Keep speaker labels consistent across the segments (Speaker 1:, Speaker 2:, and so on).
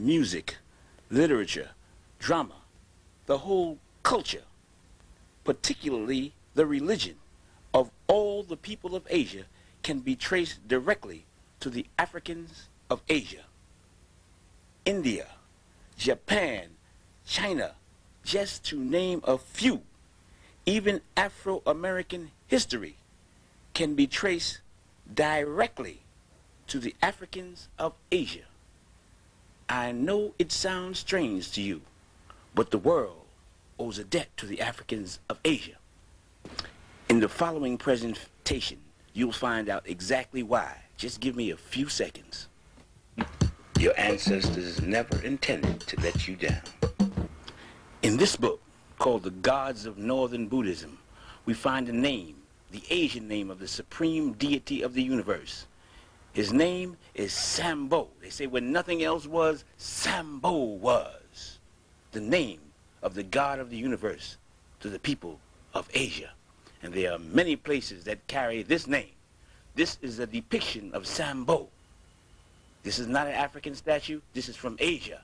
Speaker 1: music, literature, drama, the whole culture, particularly the religion of all the people of Asia, can be traced directly to the Africans of Asia. India, Japan, China, just to name a few. Even Afro-American history can be traced directly to the Africans of Asia. I know it sounds strange to you, but the world owes a debt to the Africans of Asia. In the following presentation, you'll find out exactly why. Just give me a few seconds. Your ancestors never intended to let you down. In this book, called The Gods of Northern Buddhism, we find a name, the Asian name of the supreme deity of the universe. His name is Sambo. They say when nothing else was, Sambo was the name of the God of the universe to the people of Asia. And there are many places that carry this name. This is a depiction of Sambo. This is not an African statue. This is from Asia.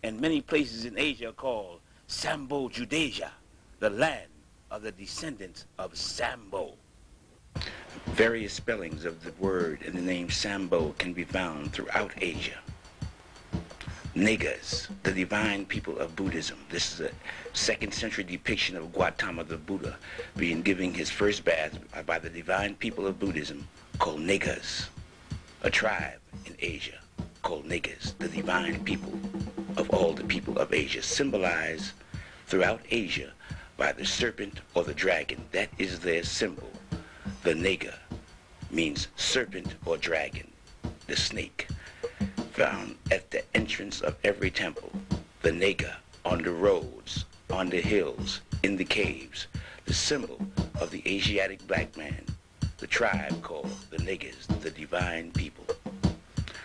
Speaker 1: And many places in Asia are called Sambo Judasia, the land of the descendants of Sambo. Various spellings of the word and the name Sambo can be found throughout Asia. Niggas, the divine people of Buddhism. This is a 2nd century depiction of Gautama the Buddha being given his first bath by the divine people of Buddhism called niggas, a tribe in Asia called niggas, the divine people of all the people of Asia, symbolized throughout Asia by the serpent or the dragon. That is their symbol. The Naga means serpent or dragon, the snake, found at the entrance of every temple. The Naga on the roads, on the hills, in the caves, the symbol of the Asiatic black man, the tribe called the Niggas, the divine people.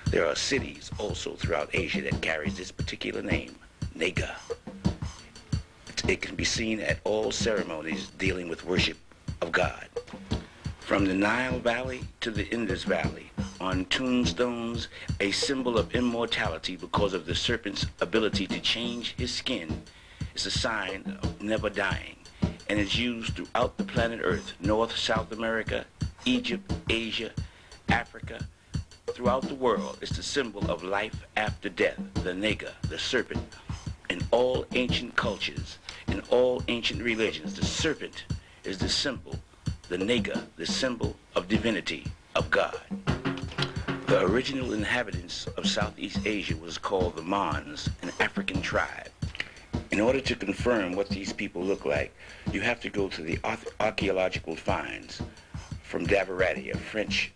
Speaker 1: There are cities also throughout Asia that carries this particular name, Naga. It can be seen at all ceremonies dealing with worship of God. From the Nile Valley to the Indus Valley, on tombstones, a symbol of immortality because of the serpent's ability to change his skin is a sign of never dying, and is used throughout the planet Earth, North, South America, Egypt, Asia, Africa, throughout the world. It's the symbol of life after death, the Naga, the serpent. In all ancient cultures, in all ancient religions, the serpent is the symbol, the Naga, the symbol of divinity, of God. The original inhabitants of Southeast Asia was called the Mons, an African tribe. In order to confirm what these people look like, you have to go to the archaeological finds from Davarati, a French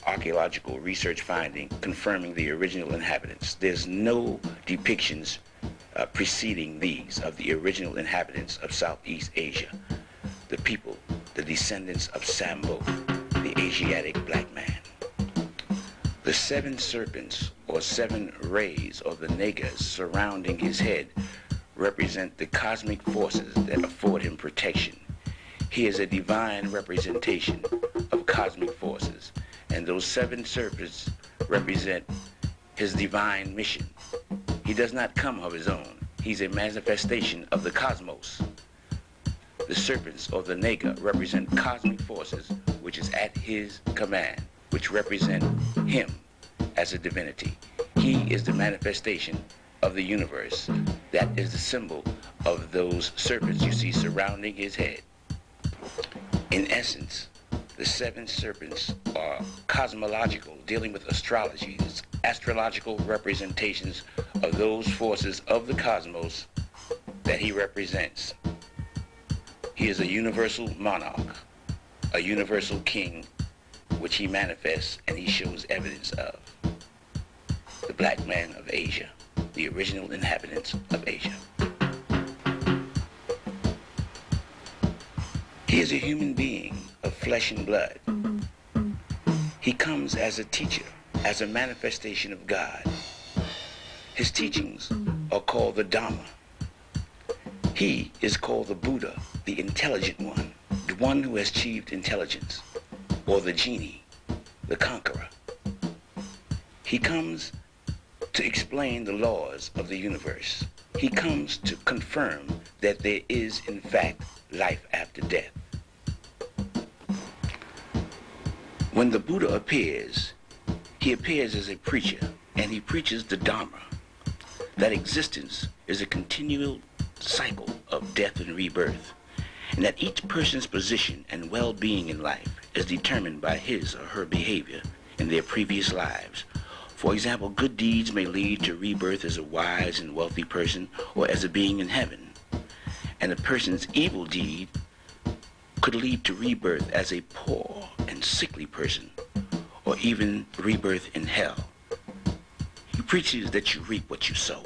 Speaker 1: archaeological research finding confirming the original inhabitants. There's no depictions preceding these of the original inhabitants of Southeast Asia, the people, the descendants of Sambo, the Asiatic black man. The 7 serpents, or 7 rays, or the Nagas surrounding his head, represent the cosmic forces that afford him protection. He is a divine representation of cosmic forces, and those 7 serpents represent his divine mission. He does not come of his own. He's a manifestation of the cosmos. The serpents, or the Naga, represent cosmic forces which is at his command, which represent him as a divinity. He is the manifestation of the universe. That is the symbol of those serpents you see surrounding his head. In essence, the 7 serpents are cosmological, dealing with astrology, astrological representations of those forces of the cosmos that he represents. He is a universal monarch, a universal king, which he manifests and he shows evidence of. The black man of Asia, the original inhabitants of Asia. He is a human being of flesh and blood. He comes as a teacher, as a manifestation of God. His teachings are called the Dhamma. He is called the Buddha, the intelligent one, the one who has achieved intelligence, or the genie, the conqueror. He comes to explain the laws of the universe. He comes to confirm that there is, in fact, life after death. When the Buddha appears, he appears as a preacher, and he preaches the Dharma, that existence is a continual cycle of death and rebirth, and that each person's position and well-being in life is determined by his or her behavior in their previous lives. For example, good deeds may lead to rebirth as a wise and wealthy person or as a being in heaven, and a person's evil deed could lead to rebirth as a poor and sickly person, or even rebirth in hell. He preaches that you reap what you sow.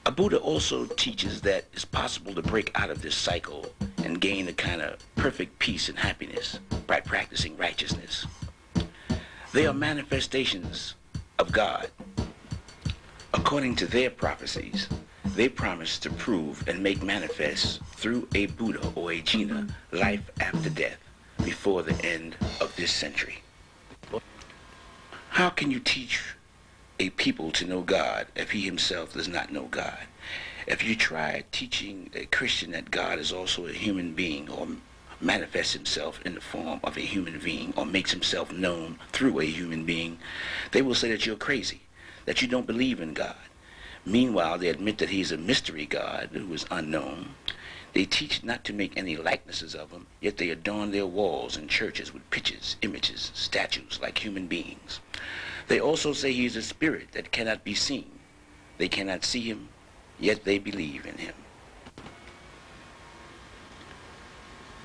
Speaker 1: A Buddha also teaches that it's possible to break out of this cycle and gain a kind of perfect peace and happiness by practicing righteousness. They are manifestations of God. According to their prophecies, they promise to prove and make manifest through a Buddha or a Jina life after death before the end of this century. How can you teach a people to know God if he himself does not know God? If you try teaching a Christian that God is also a human being, or manifests himself in the form of a human being, or makes himself known through a human being, they will say that you're crazy, that you don't believe in God. Meanwhile, they admit that he's a mystery God who is unknown. They teach not to make any likenesses of him, yet they adorn their walls and churches with pictures, images, statues like human beings. They also say he is a spirit that cannot be seen. They cannot see him, yet they believe in him.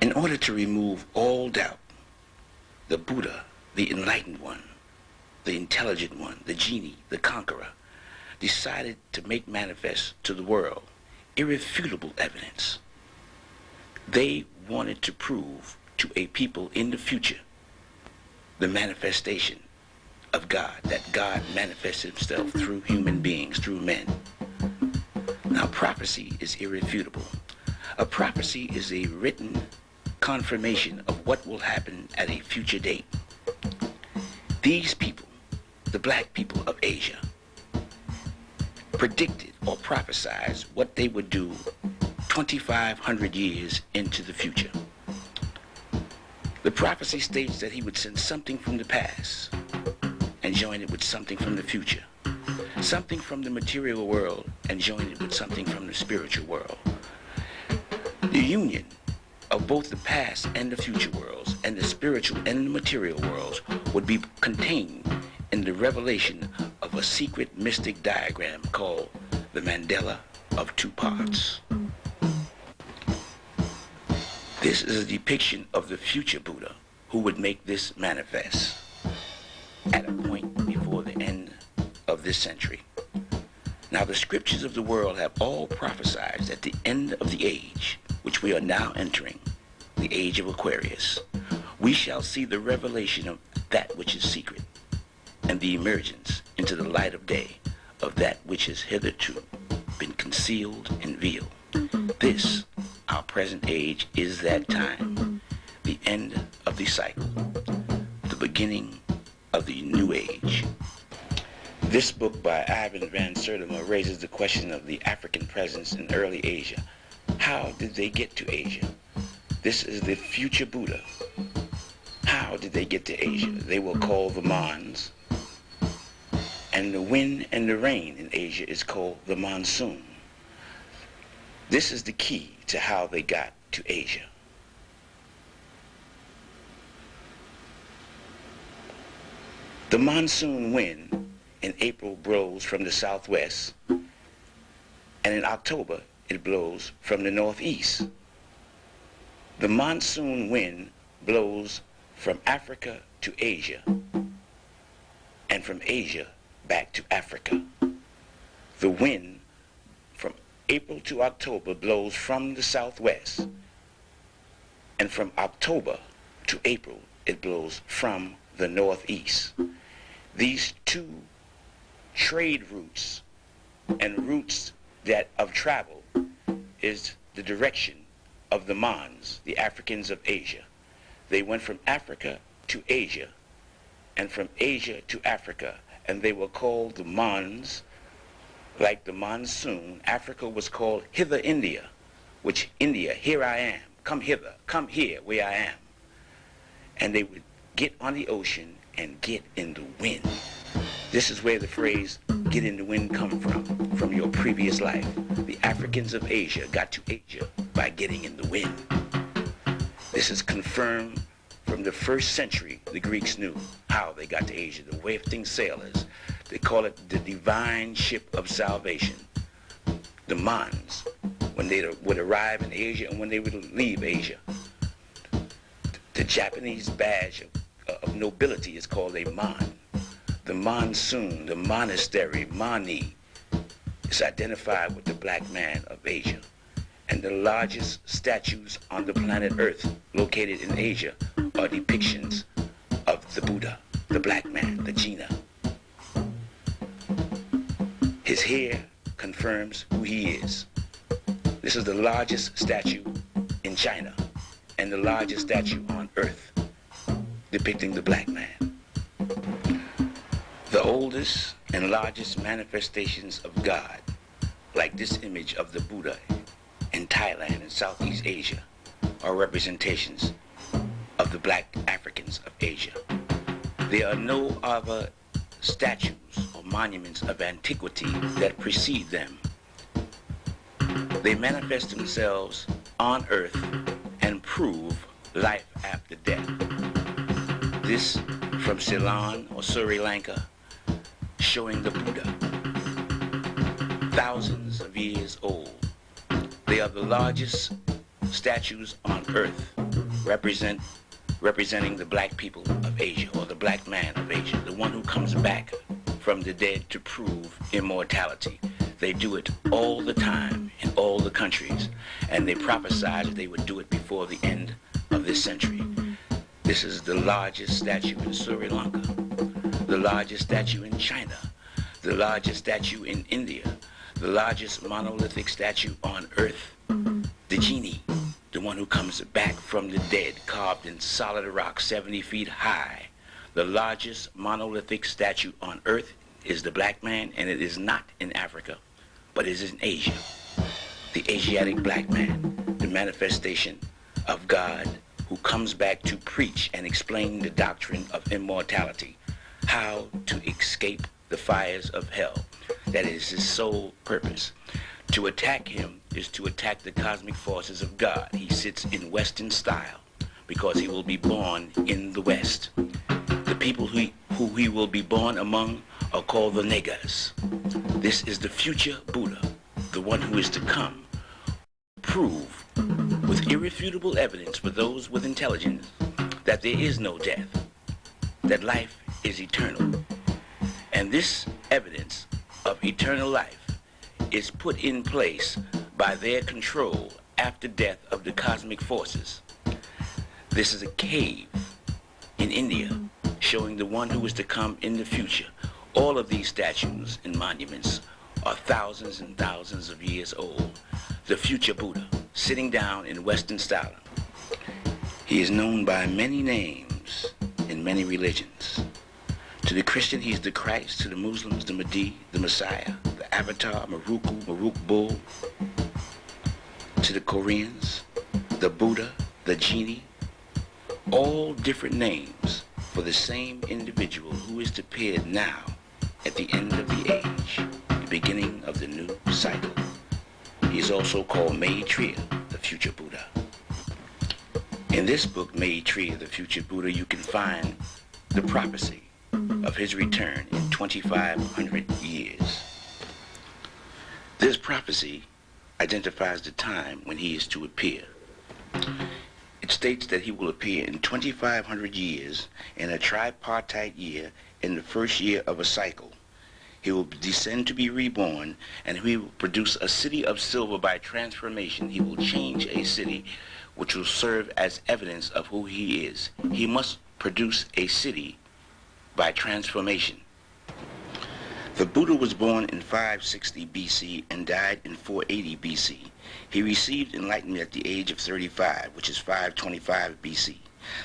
Speaker 1: In order to remove all doubt, the Buddha, the enlightened one, the intelligent one, the genie, the conqueror, decided to make manifest to the world irrefutable evidence. They wanted to prove to a people in the future the manifestation of God, that God manifests himself through human beings, through men. Now, prophecy is irrefutable. A prophecy is a written confirmation of what will happen at a future date. These people, the black people of Asia, predicted or prophesied what they would do 2,500 years into the future. The prophecy states that he would send something from the past and join it with something from the future, something from the material world and join it with something from the spiritual world. The union of both the past and the future worlds, and the spiritual and the material worlds, would be contained in the revelation of a secret mystic diagram called the Mandala of two parts. This is a depiction of the future Buddha who would make this manifest at a point before the end of this century. Now, the scriptures of the world have all prophesied at the end of the age, which we are now entering, the age of Aquarius, we shall see the revelation of that which is secret, and the emergence into the light of day of that which has hitherto been concealed and veiled. This, our present age, is that time, the end of the cycle, the beginning of the new age. This book by Ivan van Sertima raises the question of the African presence in early Asia. How did they get to Asia? This is the future Buddha. How did they get to Asia? They were called the Mons, and the wind and the rain in Asia is called the monsoon. This is the key to how they got to Asia. The monsoon wind in April blows from the southwest, and in October it blows from the northeast. The monsoon wind blows from Africa to Asia, and from Asia back to Africa. The wind from April to October blows from the southwest, and from October to April it blows from the northeast. These two trade routes and routes that of travel is the direction of the Mons, the Africans of Asia. They went from Africa to Asia, and from Asia to Africa, and they were called the Mons. Like the monsoon, Africa was called hither India, which India, here I am, come hither, come here where I am. And they would get on the ocean and get in the wind. This is where the phrase get in the wind come from your previous life. The Africans of Asia got to Asia by getting in the wind. This is confirmed from the 1st century. The Greeks knew how they got to Asia, the wafting sailors. They call it the divine ship of salvation. The Mons, when they would arrive in Asia and when they would leave Asia. The Japanese badge of nobility is called a Mon. The monsoon, the monastery, Mani, is identified with the black man of Asia. And the largest statues on the planet Earth located in Asia are depictions of the Buddha, the black man, the Jinnah. His hair confirms who he is. This is the largest statue in China and the largest statue on Earth depicting the black man. The oldest and largest manifestations of God, like this image of the Buddha in Thailand and Southeast Asia, are representations of the black Africans of Asia. There are no other statues or monuments of antiquity that precede them. They manifest themselves on earth and prove life after death. This from Ceylon or Sri Lanka, showing the Buddha, thousands of years old. They are the largest statues on earth representing the black people of Asia, or the black man of Asia, the one who comes back from the dead to prove immortality. They do it all the time in all the countries, and they prophesied that they would do it before the end of this century. This is the largest statue in Sri Lanka, the largest statue in China, the largest statue in India, the largest monolithic statue on earth, the genie, the one who comes back from the dead, carved in solid rock 70 feet high. The largest monolithic statue on earth is the black man, and it is not in Africa, but it is in Asia. The Asiatic black man, the manifestation of God who comes back to preach and explain the doctrine of immortality, how to escape the fires of hell. That is his sole purpose. To attack him is to attack the cosmic forces of God. He sits in Western style because he will be born in the West. The people who he will be born among are called the niggas. This is the future Buddha, the one who is to come, prove with irrefutable evidence for those with intelligence that there is no death, that life is eternal. And this evidence of eternal life is put in place by their control after death of the cosmic forces. This is a cave in India showing the one who is to come in the future. All of these statues and monuments are thousands and thousands of years old. The future Buddha, sitting down in Western style. He is known by many names in many religions. To the Christian, he's the Christ. To the Muslims, the Mahdi, the Messiah, the Avatar, Maruk Bull. To the Koreans, the Buddha, the Genie. All different names for the same individual who is to appear now at the end of the age, the beginning of the new cycle. He is also called Maitreya, the future Buddha. In this book, Maitreya, the future Buddha, you can find the prophecy of his return in 2,500 years. This prophecy identifies the time when he is to appear. It states that he will appear in 2,500 years in a tripartite year in the first year of a cycle. He will descend to be reborn, and he will produce a city of silver by transformation. He will change a city which will serve as evidence of who he is. He must produce a city by transformation. The Buddha was born in 560 BC and died in 480 BC. He received enlightenment at the age of 35, which is 525 BC.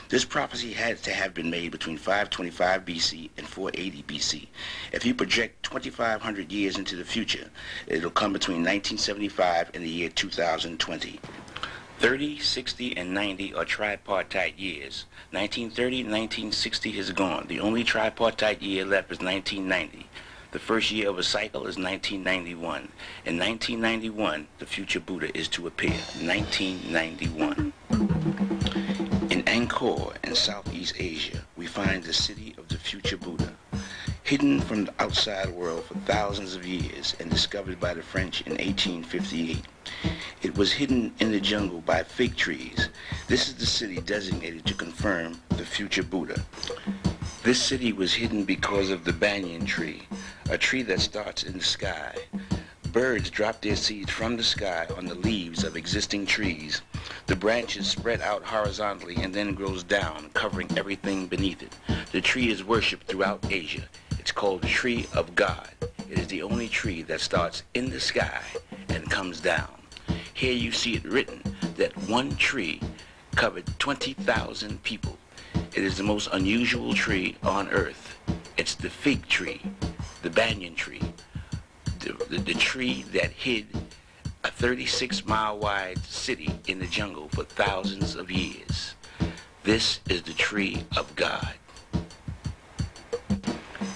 Speaker 1: This prophecy had to have been made between 525 BC and 480 BC. If you project 2,500 years into the future, it'll come between 1975 and the year 2020. 30, 60, and 90 are tripartite years. 1930 and 1960 is gone. The only tripartite year left is 1990. The first year of a cycle is 1991. In 1991, the future Buddha is to appear. 1991. In Angkor in Southeast Asia, we find the city of the future Buddha, hidden from the outside world for thousands of years and discovered by the French in 1858. It was hidden in the jungle by fig trees. This is the city designated to confirm the future Buddha. This city was hidden because of the banyan tree, a tree that starts in the sky. Birds drop their seeds from the sky on the leaves of existing trees. The branches spread out horizontally and then grows down, covering everything beneath it. The tree is worshipped throughout Asia. It's called the tree of God. It is the only tree that starts in the sky and comes down. Here you see it written that one tree covered 20,000 people. It is the most unusual tree on earth. It's the fig tree, the banyan tree, the tree that hid a 36-mile wide city in the jungle for thousands of years. This is the tree of God.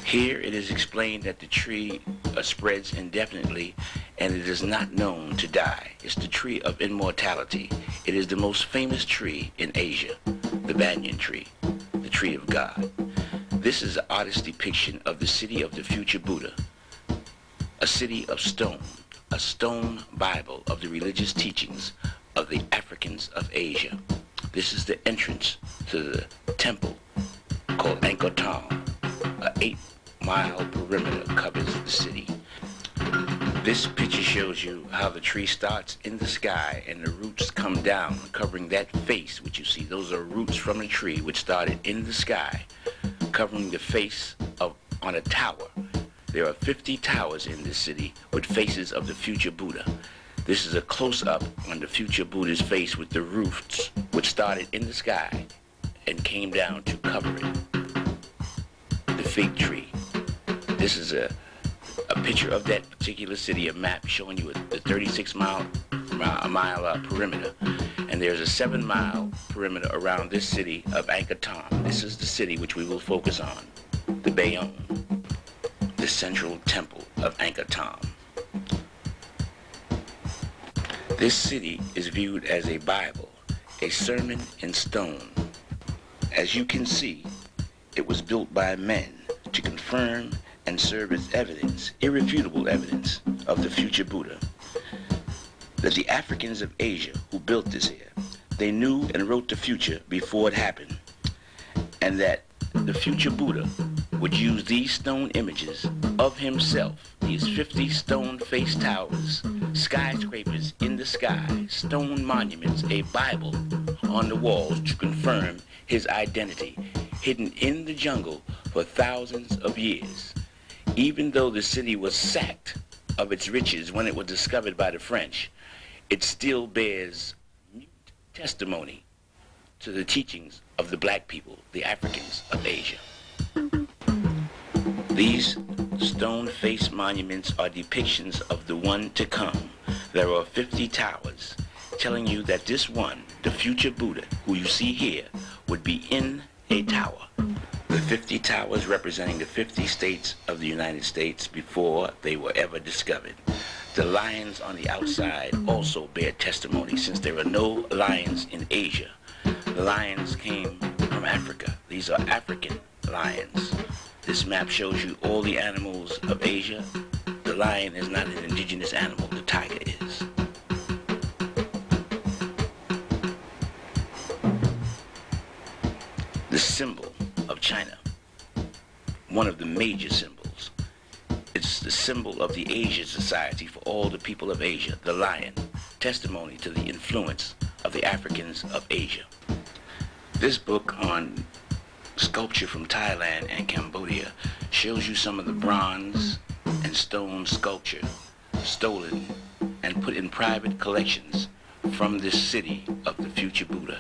Speaker 1: Here it is explained that the tree spreads indefinitely and it is not known to die. It's the tree of immortality. It is the most famous tree in Asia, the banyan tree, the tree of God. This is an artist's depiction of the city of the future Buddha, a city of stone, a stone Bible of the religious teachings of the Africans of Asia. This is the entrance to the temple called Angkor Thom. An 8-mile perimeter covers the city. This picture shows you how the tree starts in the sky and the roots come down, covering that face which you see. Those are roots from a tree which started in the sky, covering the face on a tower. There are 50 towers in this city with faces of the future Buddha. This is a close-up on the future Buddha's face with the roots which started in the sky and came down to cover it. The fig tree. This is a picture of that particular city, a map showing you a 36-mile perimeter. And there's a 7-mile perimeter around this city of Angkor Thom. This is the city which we will focus on, the Bayonne, the central temple of Angkor Thom. This city is viewed as a Bible, a sermon in stone. As you can see, it was built by men to confirm and serve as evidence, irrefutable evidence, of the future Buddha. That the Africans of Asia who built this here, they knew and wrote the future before it happened, and that the future Buddha would use these stone images of himself, these 50 stone-faced towers, skyscrapers in the sky, stone monuments, a Bible on the walls to confirm his identity, hidden in the jungle for thousands of years. Even though the city was sacked of its riches when it was discovered by the French, it still bears mute testimony to the teachings of the black people, the Africans of Asia. These stone-faced monuments are depictions of the one to come. There are 50 towers telling you that this one, the future Buddha, who you see here, would be in a tower. The 50 towers representing the 50 states of the United States before they were ever discovered. The lions on the outside also bear testimony, since there are no lions in Asia. The lions came from Africa. These are African lions. This map shows you all the animals of Asia. The lion is not an indigenous animal, the tiger is. The symbol of China, one of the major symbols. It's the symbol of the Asian society for all the people of Asia, the lion, testimony to the influence of the Africans of Asia. This book on sculpture from Thailand and Cambodia shows you some of the bronze and stone sculpture stolen and put in private collections from this city of the future Buddha.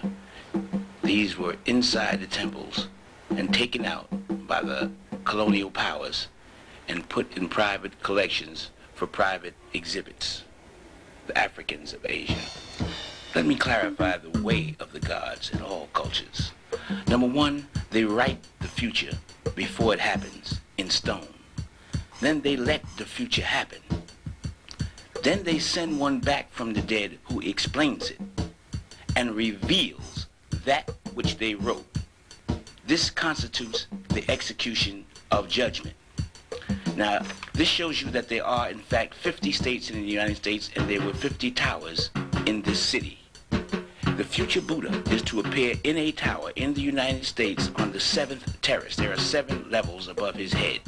Speaker 1: These these were inside the temples and taken out by the colonial powers and put in private collections for private exhibits. The Africans of Asia. Let me clarify the way of the gods in all cultures. Number one, they write the future before it happens in stone. Then they let the future happen. Then they send one back from the dead who explains it and reveals that which they wrote. This constitutes the execution of judgment. Now, this shows you that there are, in fact, 50 states in the United States, and there were 50 towers in this city. The future Buddha is to appear in a tower in the United States on the 7th terrace. There are 7 levels above his head.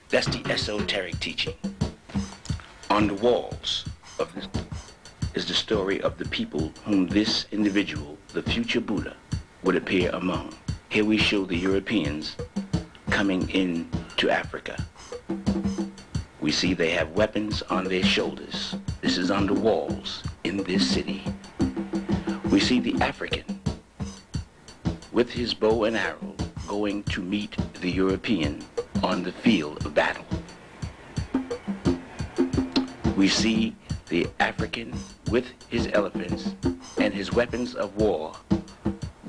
Speaker 1: That's the esoteric teaching. On the walls of this is the story of the people whom this individual, the future Buddha, would appear among. Here we show the Europeans coming in to Africa. We see they have weapons on their shoulders. This is on the walls in this city. We see the African with his bow and arrow going to meet the European on the field of battle. We see the African with his elephants and his weapons of war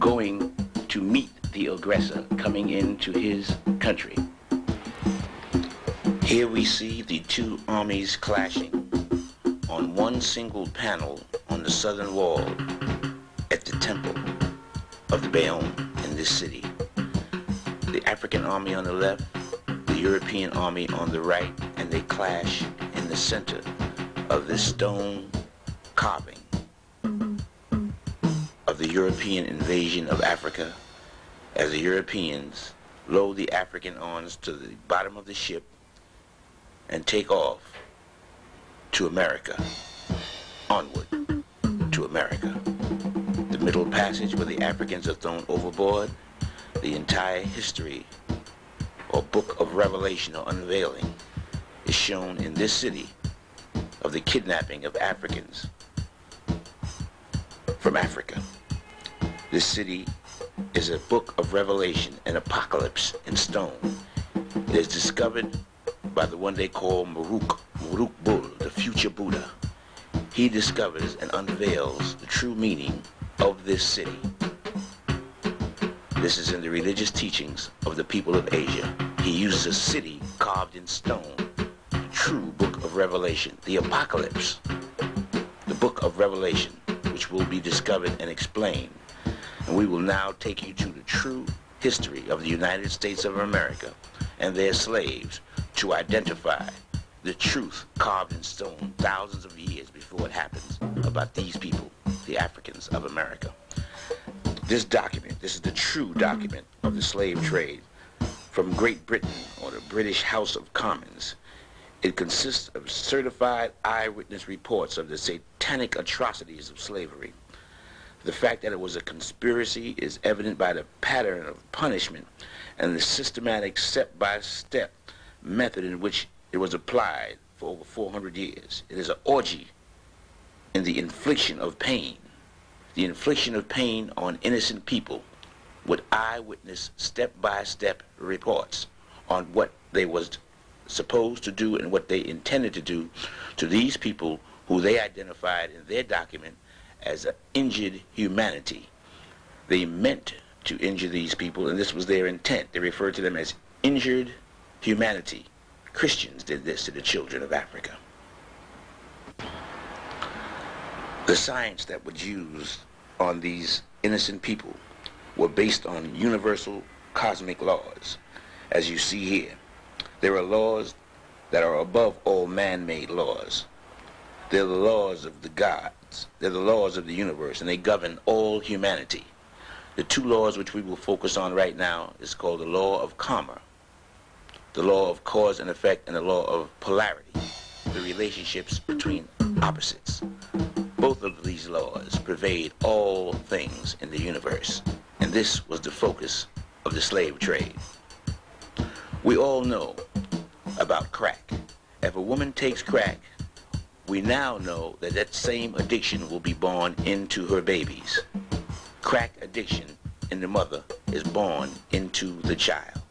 Speaker 1: going to meet the aggressor coming into his country. Here we see the two armies clashing on one single panel on the southern wall at the temple of the Bayonne in this city. The African army on the left, the European army on the right, and they clash in the center of this stone carving of the European invasion of Africa, as the Europeans load the African arms to the bottom of the ship and take off to America, onward to America. The Middle Passage where the Africans are thrown overboard, the entire history or book of revelation or unveiling is shown in this city of the kidnapping of Africans from Africa. This city is a book of revelation, an apocalypse in stone. It is discovered by the one they call Maruk Bull, the future Buddha. He discovers and unveils the true meaning of this city. This is in the religious teachings of the people of Asia. He uses a city carved in stone, the true book of Revelation, the apocalypse, the book of Revelation, which will be discovered and explained. And we will now take you to the true history of the United States of America and their slaves to identify the truth carved in stone thousands of years before it happens about these people, the Africans of America. This document, this is the true document of the slave trade from Great Britain or the British House of Commons. It consists of certified eyewitness reports of the satanic atrocities of slavery. The fact that it was a conspiracy is evident by the pattern of punishment and the systematic step-by-step method in which it was applied for over 400 years. It is an orgy in the infliction of pain. The infliction of pain on innocent people with eyewitness step-by-step reports on what they was supposed to do and what they intended to do to these people who they identified in their document as an injured humanity. They meant to injure these people, and this was their intent. They referred to them as injured humanity. Christians did this to the children of Africa. The science that was used on these innocent people were based on universal cosmic laws. As you see here, there are laws that are above all man-made laws. They're the laws of the gods. They're the laws of the universe, and they govern all humanity. The two laws which we will focus on right now is called the law of karma, the law of cause and effect, and the law of polarity, the relationships between opposites. Both of these laws pervade all things in the universe, and this was the focus of the slave trade. We all know about crack. If a woman takes crack, we now know that that same addiction will be born into her babies. Crack addiction in the mother is born into the child.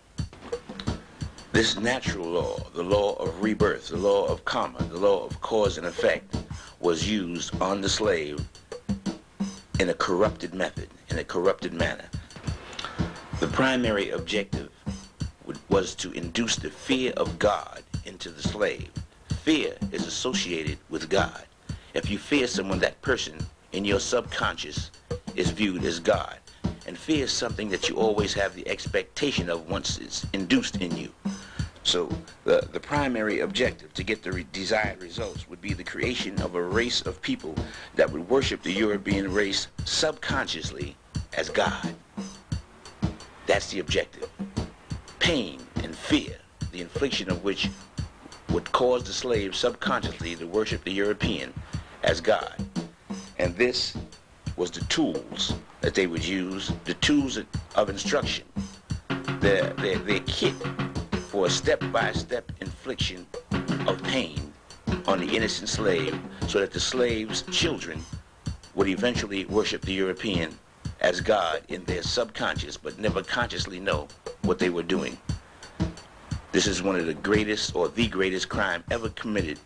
Speaker 1: This natural law, the law of rebirth, the law of karma, the law of cause and effect, was used on the slave in a corrupted method, in a corrupted manner. The primary objective was to induce the fear of God into the slave. Fear is associated with God. If you fear someone, that person in your subconscious is viewed as God. And fear is something that you always have the expectation of once it's induced in you. So the primary objective to get the desired results would be the creation of a race of people that would worship the European race subconsciously as God. That's the objective. Pain and fear, the infliction of which would cause the slave subconsciously to worship the European as God. And this was the tools that they would use, the tools of instruction, their kit for a step-by-step infliction of pain on the innocent slave, so that the slave's children would eventually worship the European as God in their subconscious, but never consciously know what they were doing. This is one of the greatest, or the greatest crime ever committed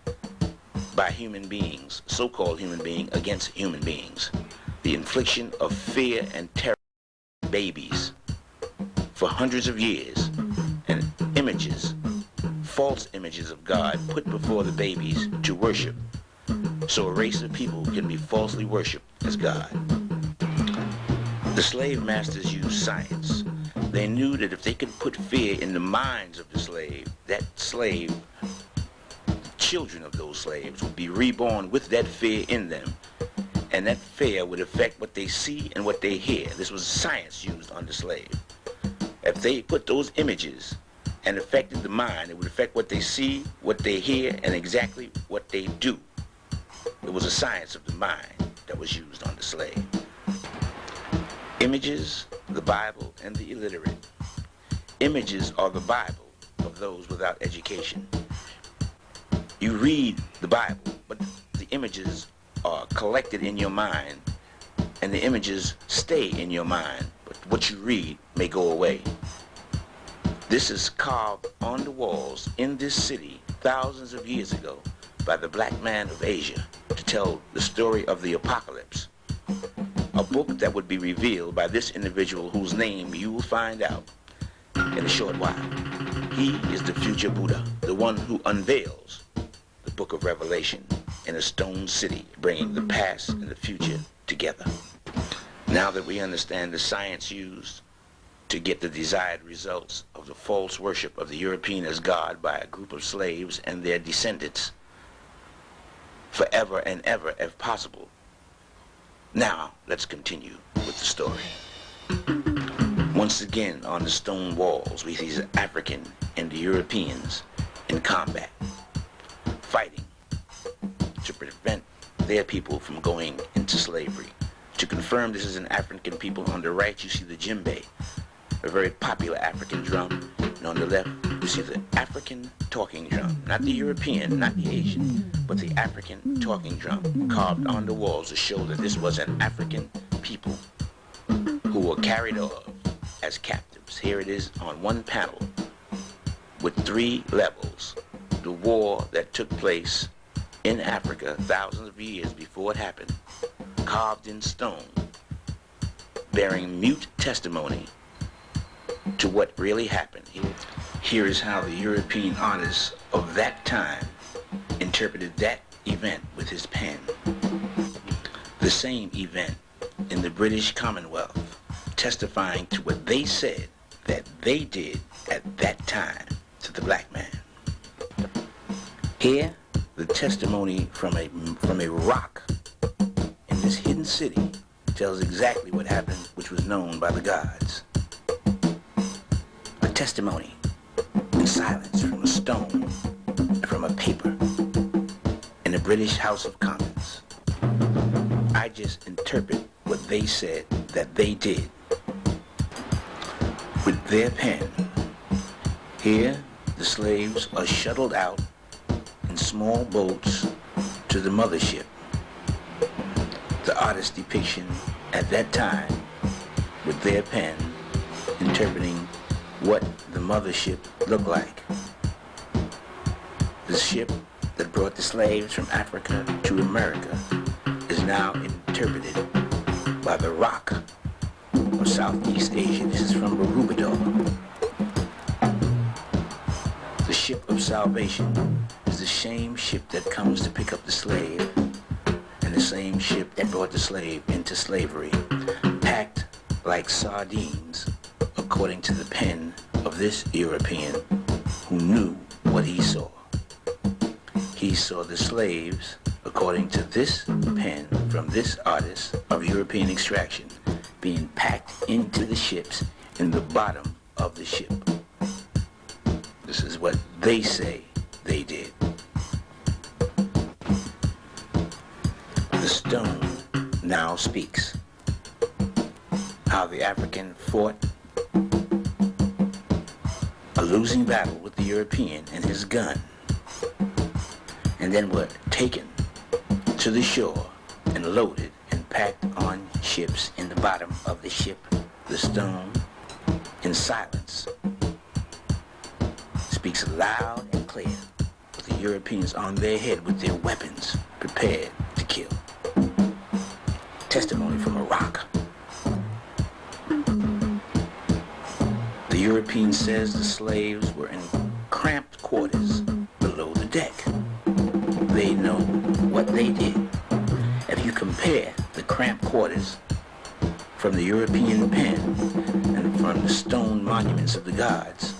Speaker 1: by human beings, so-called human beings, against human beings. The infliction of fear and terror on babies for hundreds of years, and images, false images of God put before the babies to worship, so a race of people can be falsely worshipped as God. The slave masters used science. They knew that if they could put fear in the minds of the slave, that slave, children of those slaves, would be reborn with that fear in them, and that fear would affect what they see and what they hear. This was science used on the slave. If they put those images and affected the mind, it would affect what they see, what they hear, and exactly what they do. It was a science of the mind that was used on the slave. Images, the Bible, and the illiterate. Images are the Bible of those without education. You read the Bible, but the images are collected in your mind, and the images stay in your mind, but what you read may go away. This is carved on the walls in this city thousands of years ago by the black man of Asia to tell the story of the apocalypse. A book that would be revealed by this individual whose name you will find out in a short while. He is the future Buddha, the one who unveils the book of Revelation in a stone city, bringing the past and the future together. Now that we understand the science used to get the desired results of the false worship of the European as God by a group of slaves and their descendants, forever and ever if possible, now, let's continue with the story. Once again, on the stone walls, we see the African and the Europeans in combat, fighting to prevent their people from going into slavery. To confirm this is an African people, on the right you see the djembe, a very popular African drum, and on the left you see the African talking drum, not the European, not the Asian, but the African talking drum, carved on the walls to show that this was an African people who were carried off as captives. Here it is on one panel with 3 levels. The war that took place in Africa thousands of years before it happened, carved in stone, bearing mute testimony to what really happened. Here is how the European artists of that time interpreted that event with his pen. The same event in the British Commonwealth, testifying to what they said that they did at that time to the black man. Here, the testimony from a rock in this hidden city tells exactly what happened, which was known by the gods. A testimony in silence from a stone and from a paper in the British House of Commons. I just interpret what they said that they did with their pen. Here, the slaves are shuttled out in small boats to the mothership. The artist's depiction at that time with their pen, interpreting what the mothership looked like. The ship that brought the slaves from Africa to America is now interpreted by the rock of Southeast Asia. This is from Barubador. The ship of salvation is the same ship that comes to pick up the slave, and the same ship that brought the slave into slavery, packed like sardines, according to the pen of this European who knew what he saw. He saw the slaves, according to this pen from this artist of European extraction, being packed into the ships in the bottom of the ship. This is what they say they did. The stone now speaks. How the African fought a losing battle with the European and his gun, and then were taken to the shore and loaded and packed on ships in the bottom of the ship. The stone, in silence, speaks loud and clear, with the Europeans on their head with their weapons prepared to kill. Testimony from a rock. The European says the slaves were in cramped quarters below the deck. They know what they did. If you compare the cramped quarters from the European pen and from the stone monuments of the gods,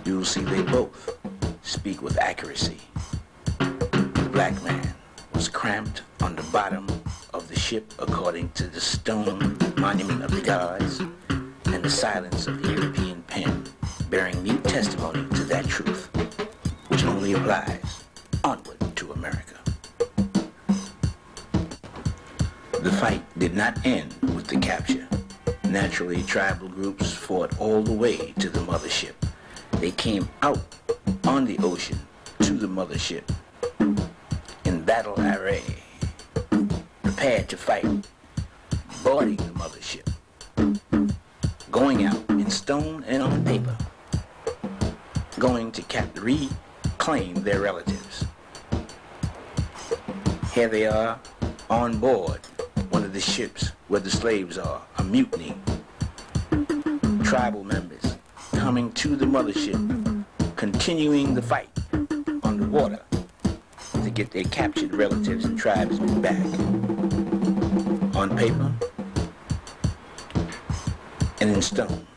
Speaker 1: you will see they both speak with accuracy. The black man was cramped on the bottom of the ship according to the stone monument of the gods, and the silence of the European pen bearing mute testimony to that truth, which only applies onward to America. The fight did not end with the capture. Naturally, tribal groups fought all the way to the mothership. They came out on the ocean to the mothership in battle array, prepared to fight, boarding the mothership, going out in stone and on paper, going to reclaim their relatives. Here they are on board one of the ships where the slaves are, a mutiny. Tribal members coming to the mothership, continuing the fight on the water to get their captured relatives and tribesmen back. On paper and in stone.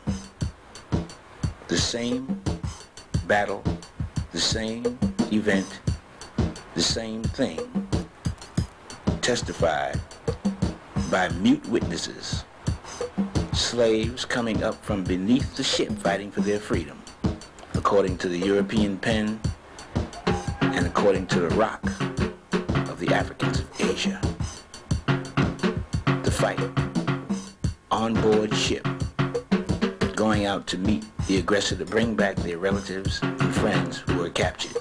Speaker 1: The same battle, the same event, the same thing, testified by mute witnesses. Slaves coming up from beneath the ship fighting for their freedom, according to the European pen and according to the rock of the Africans of Asia. The fight on board ship, going out to meet the aggressor to bring back their relatives and friends who were captured.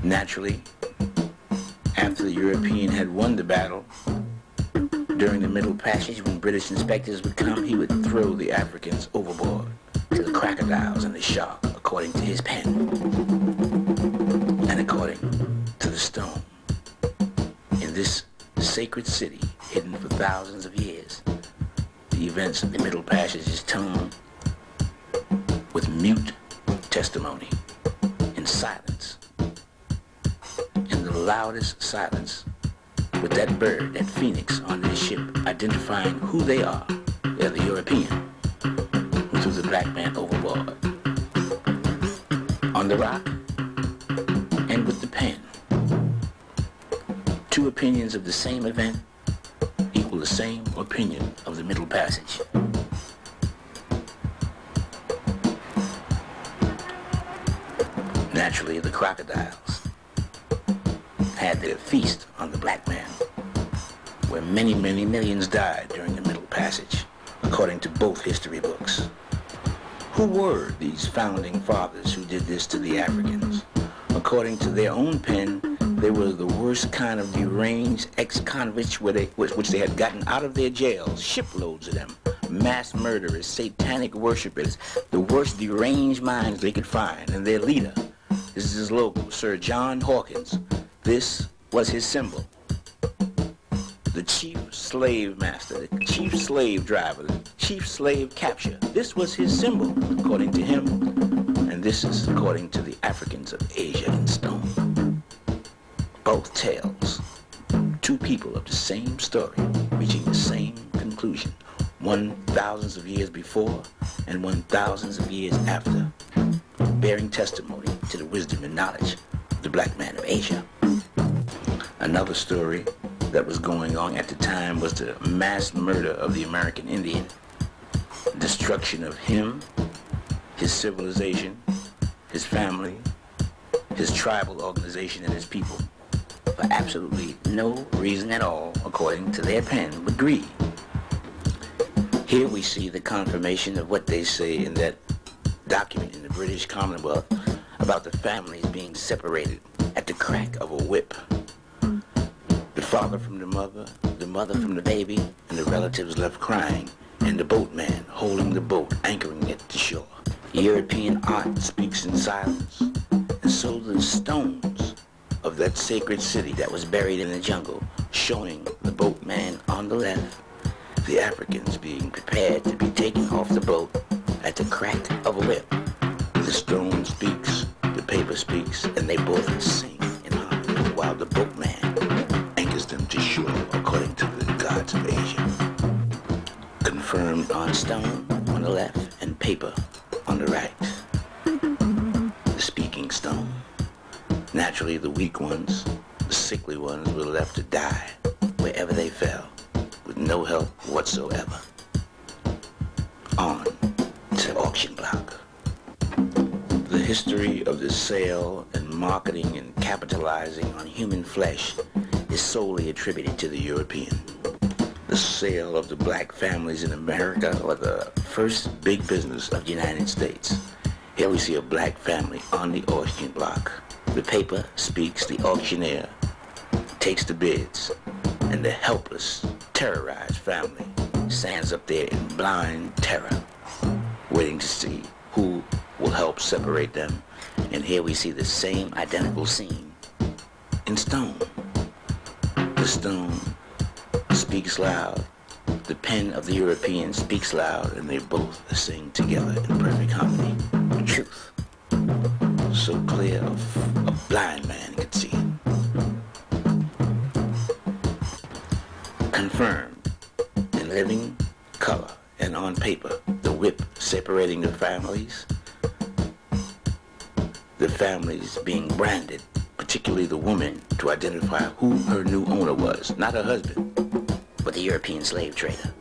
Speaker 1: Naturally, after the European had won the battle, during the Middle Passage, when British inspectors would come, he would throw the Africans overboard to the crocodiles and the shark, according to his pen and according to the stone. In this sacred city, hidden for thousands of years, the events of the Middle Passage is told with mute testimony, in silence, in the loudest silence, with that bird, that phoenix on this ship, identifying who they are. They're the European who threw the black man overboard. On the rock and with the pen, two opinions of the same event equal the same opinion of the Middle Passage. Naturally, the crocodiles had their feast on the black man, where many, many millions died during the Middle Passage, according to both history books. Who were these founding fathers who did this to the Africans? According to their own pen, They were the worst kind of deranged ex-convicts which they had gotten out of their jails, shiploads of them, mass murderers, satanic worshipers, the worst deranged minds they could find. And their leader, this is his logo, Sir John Hawkins. This was his symbol. The chief slave master, the chief slave driver, the chief slave capture. This was his symbol, according to him, and this is according to the Africans of Asia in stone. Both tales, two people of the same story, reaching the same conclusion, one thousands of years before and one thousands of years after, bearing testimony to the wisdom and knowledge of the black man of Asia. Another story that was going on at the time was the mass murder of the American Indian, destruction of him, his civilization, his family, his tribal organization, and his people, for absolutely no reason at all, according to their pen, but greed. Here we see the confirmation of what they say in that document in the British Commonwealth about the families being separated at the crack of a whip. The father from the mother from the baby, and the relatives left crying, and the boatman holding the boat, anchoring it to shore. European art speaks in silence, and so the stones of that sacred city that was buried in the jungle, showing the boatman on the left, the Africans being prepared to be taken off the boat at the crack of a whip. The stone speaks, the paper speaks, and they both sing in harmony, while the boatman anchors them to shore according to the gods of Asia. Confirmed on stone on the left and paper on the right. The speaking stone. Naturally, the weak ones, the sickly ones, were left to die wherever they fell, with no help whatsoever. On to the auction block. The history of the sale and marketing and capitalizing on human flesh is solely attributed to the European. The sale of the black families in America was the first big business of the United States. Here we see a black family on the auction block. The paper speaks, the auctioneer takes the bids, and the helpless, terrorized family stands up there in blind terror, waiting to see who will help separate them. And here we see the same identical scene in stone. The stone speaks loud, the pen of the European speaks loud, and they both sing together in perfect harmony. Truth, so clear a blind man could see it. Confirmed in living color and on paper, the whip separating the families being branded, particularly the woman, to identify who her new owner was, not her husband, but the European slave trader.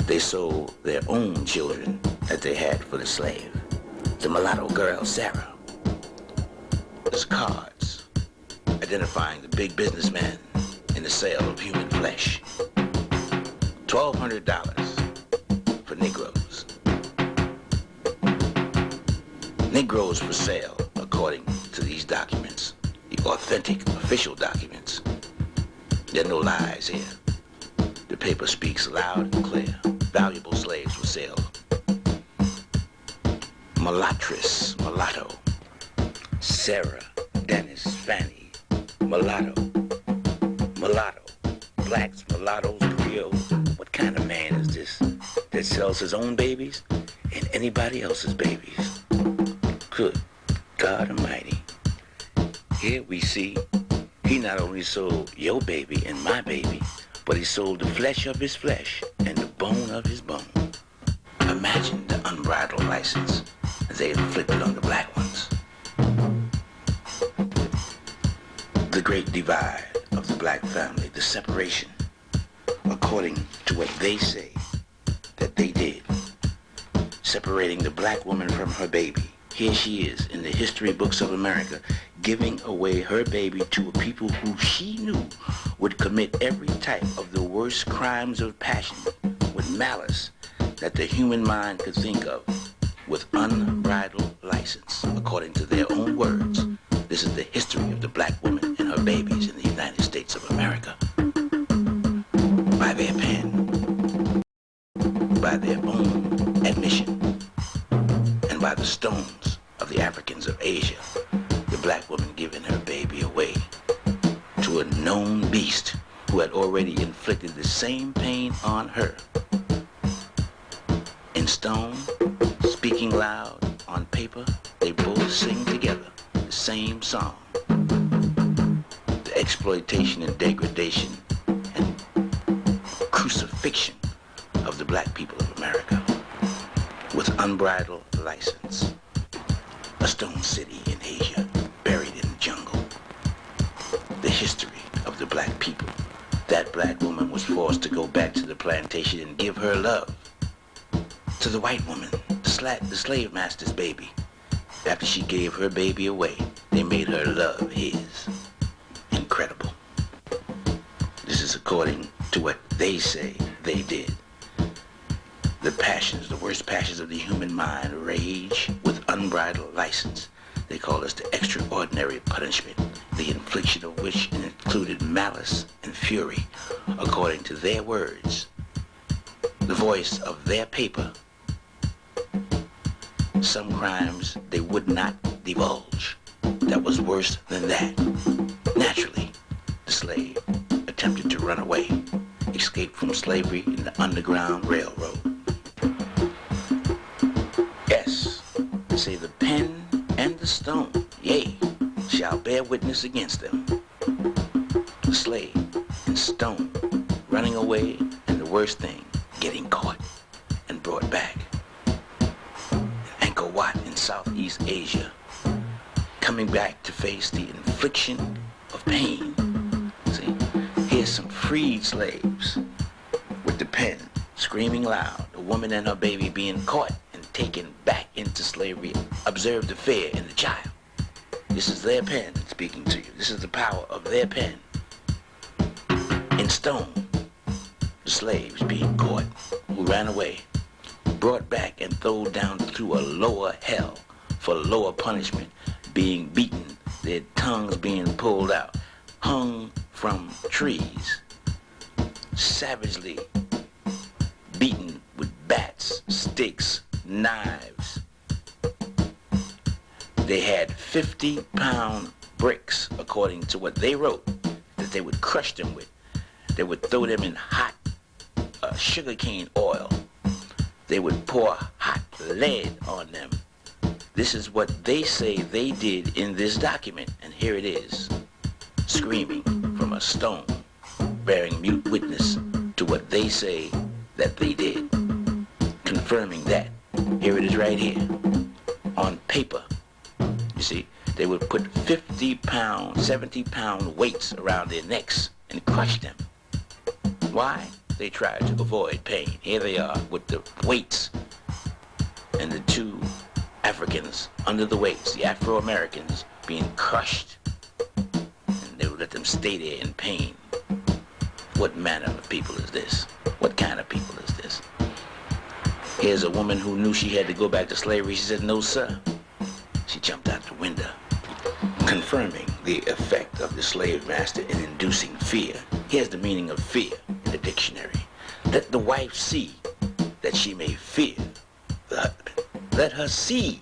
Speaker 1: They sold their own children that they had for the slave. The mulatto girl, Sarah. There's cards identifying the big businessman in the sale of human flesh. $1,200 for Negroes. Negroes for sale, according to these documents, the authentic official documents. There are no lies here. The paper speaks loud and clear. Valuable slaves for sale. Mulattress, mulatto. Sarah, Dennis, Fanny, mulatto. Mulatto. Blacks, mulattoes, Creoles. What kind of man is this that sells his own babies and anybody else's babies? Good God Almighty. Here we see he not only sold your baby and my baby, but he sold the flesh of his flesh and the bone of his bone. Imagine the unbridled license they inflicted on the black ones. The great divide of the black family, the separation, according to what they say that they did, separating the black woman from her baby. Here she is in the history books of America, giving away her baby to a people who she knew would commit every type of the worst crimes of passion with malice that the human mind could think of, with unbridled license, according to their own words. This is the history of the black woman and her babies in the United States of America. By their pen, by their own admission, and by the stones of the Africans of Asia, the black woman giving her baby away to a known beast who had already inflicted the same pain on her. In stone, speaking loud, on paper, they both sing together the same song. The exploitation and degradation and crucifixion of the black people of America with unbridled license. A stone city in Asia, buried in the jungle. The history of the black people. That black woman was forced to go back to the plantation and give her love to the white woman, the slave master's baby. After she gave her baby away, they made her love his. Incredible. This is according to what they say they did. The passions, the worst passions of the human mind, rage with unbridled license. They call this the extraordinary punishment, the infliction of which included malice and fury, according to their words, the voice of their paper. Some crimes they would not divulge. That was worse than that. Naturally, the slave attempted to run away, escape from slavery in the Underground Railroad. Yes, say the pen and the stone, yea, shall bear witness against them. The slave and stone running away, and the worst thing, getting caught and brought back. Angkor Wat in Southeast Asia, coming back to face the infliction of pain. See, here's some freed slaves with the pen screaming loud, the woman and her baby being caught and taken back into slavery. Observe the fear in the child. This is their pen speaking to you. This is the power of their pen. In stone, the slaves being caught, who ran away, brought back and thrown down to a lower hell for lower punishment, being beaten, their tongues being pulled out, hung from trees, savagely beaten with bats, sticks, knives. They had 50-pound bricks, according to what they wrote, that they would crush them with. They would throw them in hot sugarcane oil. They would pour hot lead on them. This is what they say they did in this document, and here it is, screaming from a stone, bearing mute witness to what they say that they did, confirming that. Here it is right here, on paper. You see, they would put 50-pound, 70-pound weights around their necks and crush them. Why? They tried to avoid pain. Here they are with the weights, and the two Africans under the weights, the Afro-Americans, being crushed, and they would let them stay there in pain. What manner of people is this? What kind of people is this? Here's a woman who knew she had to go back to slavery. She said, "No, sir." She jumped out the window, confirming the effect of the slave master in inducing fear. Here's the meaning of fear in the dictionary. Let the wife see that she may fear the husband. Let her see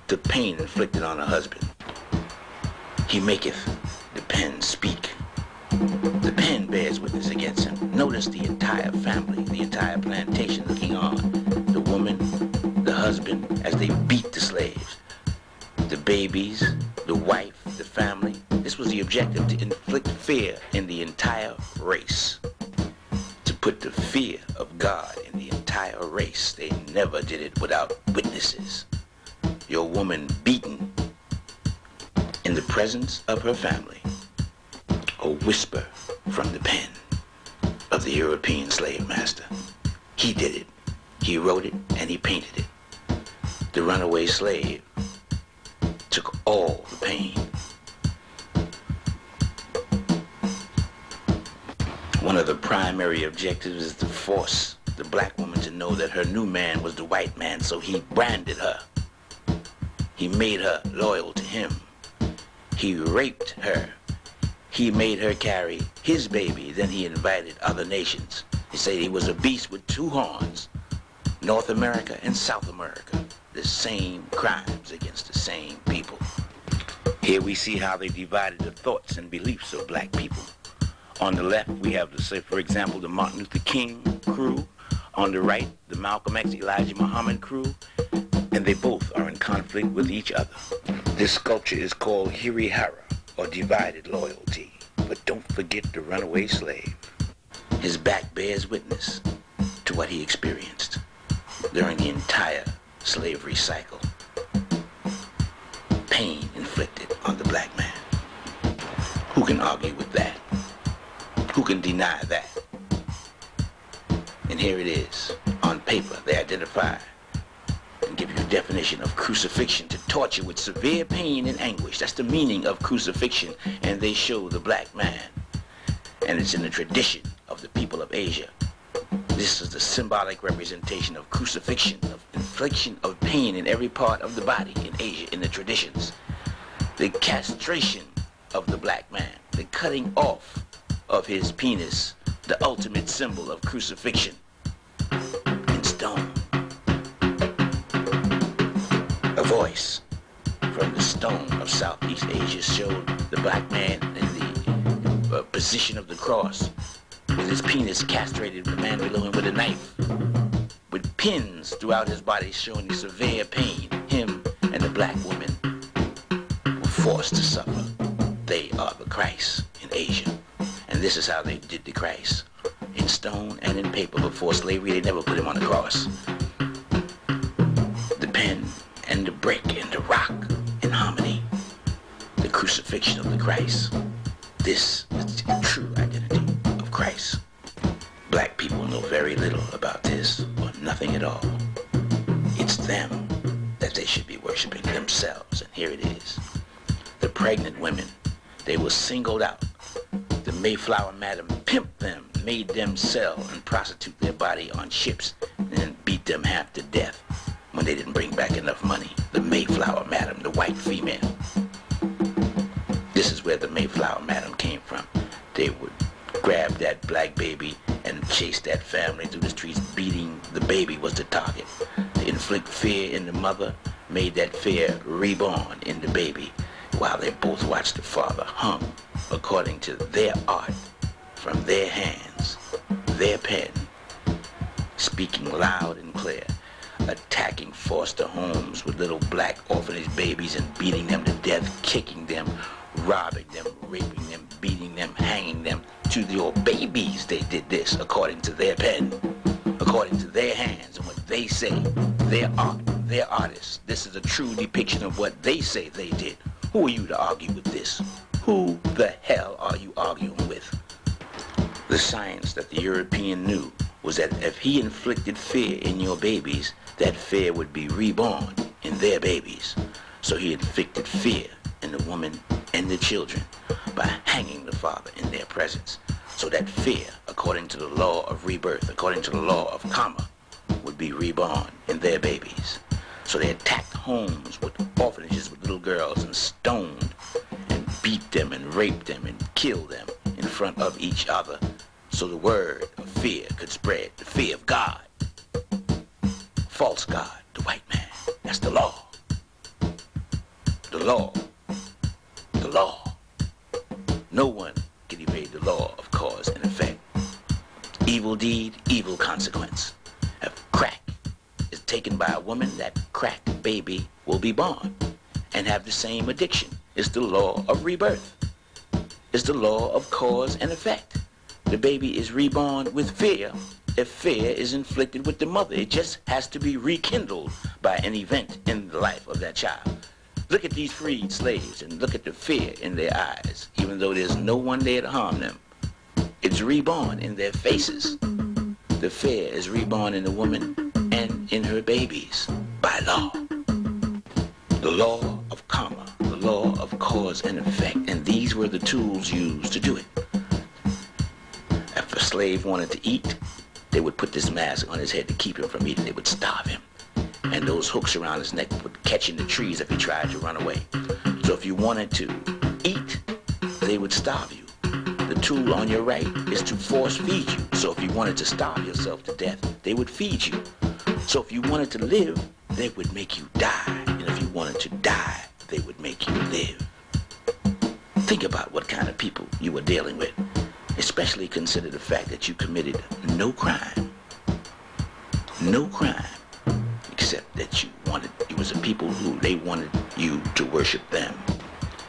Speaker 1: the pain inflicted on her husband. He maketh the pen speak. The pen bears witness against him. Notice the entire family, the entire plantation looking on. The woman, the husband, as they beat the slaves. The babies, the wife, the family. This was the objective, to inflict fear in the entire race. To put the fear of God in the entire race. They never did it without witnesses. Your woman beaten in the presence of her family. A whisper from the pen of the European slave master. He did it. He wrote it and he painted it. The runaway slave took all the pain. One of the primary objectives is to force the black woman to know that her new man was the white man, so he branded her. He made her loyal to him. He raped her. He made her carry his baby. Then he invited other nations. He said he was a beast with two horns. North America and South America, the same crimes against the same people. Here we see how they divided the thoughts and beliefs of black people. On the left, we have, say, for example, the Martin Luther King crew. On the right, the Malcolm X, Elijah Muhammad crew. And they both are in conflict with each other. This sculpture is called Hirihara, or divided loyalty. But don't forget the runaway slave. His back bears witness to what he experienced during the entire slavery cycle. Pain inflicted on the black man. Who can argue with that? Who can deny that? And here it is. On paper, they identify and give you a definition of crucifixion: to torture with severe pain and anguish. That's the meaning of crucifixion. And they show the black man. And it's in the tradition of the people of Asia. This is the symbolic representation of crucifixion, of infliction of pain in every part of the body in Asia, in the traditions. The castration of the black man, the cutting off of his penis, the ultimate symbol of crucifixion in stone. A voice from the stone of Southeast Asia showed the black man in the position of the cross, with his penis castrated, the man below him with a knife, with pins throughout his body showing severe pain. Him and the black woman were forced to suffer. They are the Christ in Asia. And this is how they did the Christ. In stone and in paper. Before slavery, they never put him on the cross. The pen and the brick and the rock in harmony. The crucifixion of the Christ. This is the true identity of Christ. Black people know very little about this, or nothing at all. It's them that they should be worshiping, themselves, and here it is. The pregnant women, they were singled out. The Mayflower Madam pimped them, made them sell and prostitute their body on ships, and then beat them half to death when they didn't bring back enough money. The Mayflower Madam, the white female. This is where the Mayflower Madam came from. They would grab that black baby and chase that family through the streets. Beating the baby was the target. To inflict fear in the mother, made that fear reborn in the baby, while they both watched the father hung according to their art, from their hands, their pen, speaking loud and clear, attacking foster homes with little black orphanage babies and beating them to death, kicking them, robbing them, raping them, beating them, hanging them. To your babies, they did this according to their pen, according to their hands and what they say, their art, their artists. This is a true depiction of what they say they did. Who are you to argue with this? Who the hell are you arguing with? The science that the European knew was that if he inflicted fear in your babies, that fear would be reborn in their babies. So he inflicted fear in the woman and the children by hanging the father in their presence. So that fear, according to the law of rebirth, according to the law of karma, would be reborn in their babies. So they attacked homes with orphanages with little girls and stoned and beat them and raped them and killed them in front of each other. So the word of fear could spread, the fear of God. False God, the white man. That's the law. The law. The law. No one can evade the law of cause and effect. Evil deed, evil consequence. If crack is taken by a woman, that crack baby will be born and have the same addiction. It's the law of rebirth. It's the law of cause and effect. The baby is reborn with fear if fear is inflicted with the mother. It just has to be rekindled by an event in the life of that child. Look at these freed slaves and look at the fear in their eyes, even though there's no one there to harm them. It's reborn in their faces. The fear is reborn in the woman and in her babies by law. The law of karma, the law of cause and effect, and these were the tools used to do it. If a slave wanted to eat, they would put this mask on his head to keep him from eating. They would starve him. And those hooks around his neck would catch in the trees if he tried to run away. So if you wanted to eat, they would starve you. The tool on your right is to force feed you. So if you wanted to starve yourself to death, they would feed you. So if you wanted to live, they would make you die. And if you wanted to die, they would make you live. Think about what kind of people you were dealing with. Especially consider the fact that you committed no crime. No crime. Except that it was a people who they wanted you to worship them.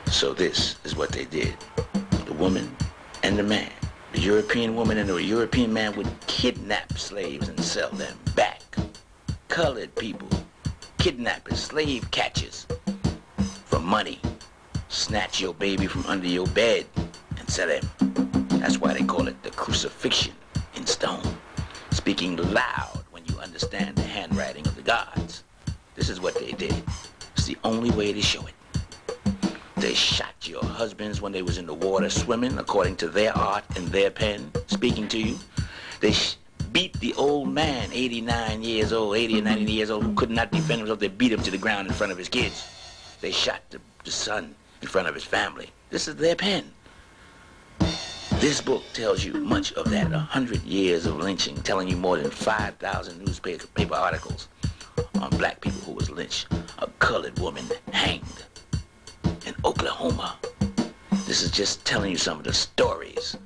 Speaker 1: So this is what they did. The woman and the man. The European woman and the European man would kidnap slaves and sell them back. Colored people, kidnappers, slave catchers, for money. Snatch your baby from under your bed and sell him. That's why they call it the crucifixion in stone. Speaking loud when you understand the handwriting of the gods. This is what they did. It's the only way to show it. They shot your husbands when they was in the water swimming, according to their art and their pen, speaking to you. They beat the old man, 89 years old, 80 or 90 years old, who could not defend himself. They beat him to the ground in front of his kids. They shot the son in front of his family. This is their pen. This book tells you much of that. 100 years of lynching, telling you more than 5,000 newspaper articles on black people who was lynched. A colored woman hanged in Oklahoma. This is just telling you some of the stories.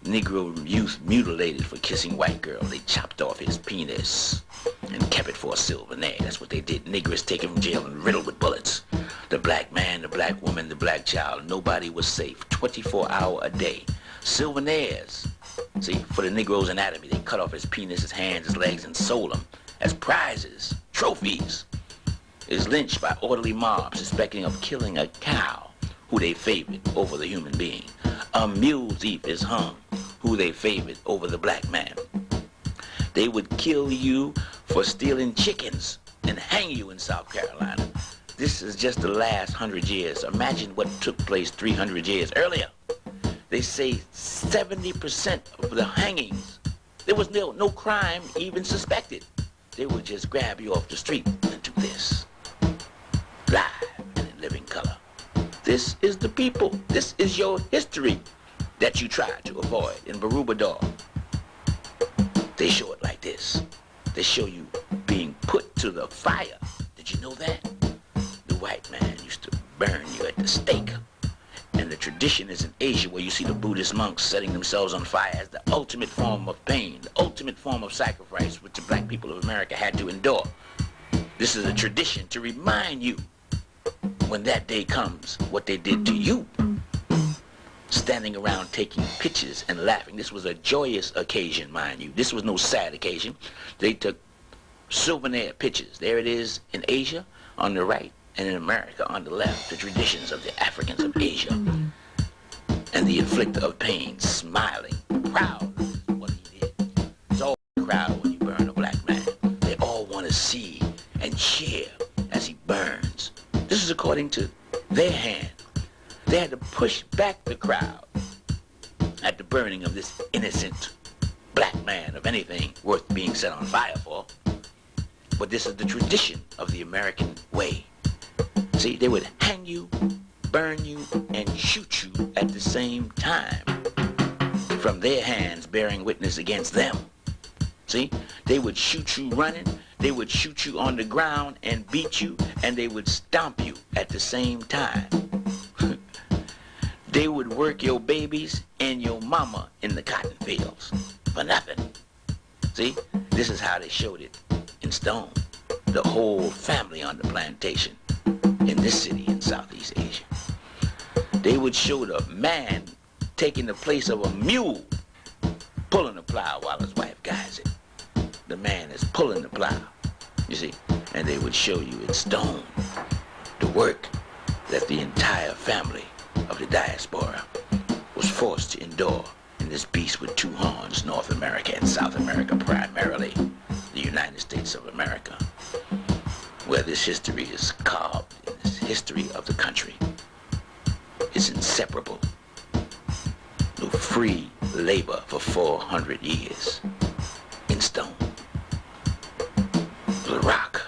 Speaker 1: Negro youth mutilated for kissing white girl. They chopped off his penis and kept it for a souvenir. That's what they did. Negroes taken from jail and riddled with bullets. The black man, the black woman, the black child, nobody was safe. 24 hours a day. Souvenirs. See, for the Negro's anatomy, they cut off his penis, his hands, his legs, and sold them as prizes, trophies. Is lynched by orderly mobs suspecting of killing a cow who they favored over the human being. A mule thief is hung who they favored over the black man. They would kill you for stealing chickens and hang you in South Carolina. This is just the last 100 years. Imagine what took place 300 years earlier. They say 70% of the hangings, there was no crime even suspected. They would just grab you off the street and do this. Live and in living color. This is the people. This is your history that you tried to avoid in Barubador. They show it like this. They show you being put to the fire. Did you know that? The white man used to burn you at the stake. And the tradition is in Asia where you see the Buddhist monks setting themselves on fire as the ultimate form of pain, the ultimate form of sacrifice which the black people of America had to endure. This is a tradition to remind you when that day comes, what they did to you. Standing around taking pictures and laughing. This was a joyous occasion, mind you. This was no sad occasion. They took souvenir pictures. There it is in Asia on the right and in America on the left. The traditions of the Africans of Asia. And the inflictor of pain, smiling, proud of what he did. It's all crowd when you burn a black man. They all want to see and cheer as he burns. This is according to their hand. They had to push back the crowd at the burning of this innocent black man of anything worth being set on fire for. But this is the tradition of the American way. See, they would hang you, burn you, and shoot you at the same time from their hands bearing witness against them. See, they would shoot you running, they would shoot you on the ground and beat you, and they would stomp you at the same time. They would work your babies and your mama in the cotton fields for nothing. See, this is how they showed it in stone. The whole family on the plantation in this city in Southeast Asia. They would show the man taking the place of a mule, pulling the plow while his wife guides it. The man is pulling the plow, you see, and they would show you in stone the work that the entire family of the diaspora was forced to endure in this beast with two horns, North America and South America, primarily the United States of America, where this history is carved in this history of the country. It's inseparable. No free labor for 400 years in stone. The rock,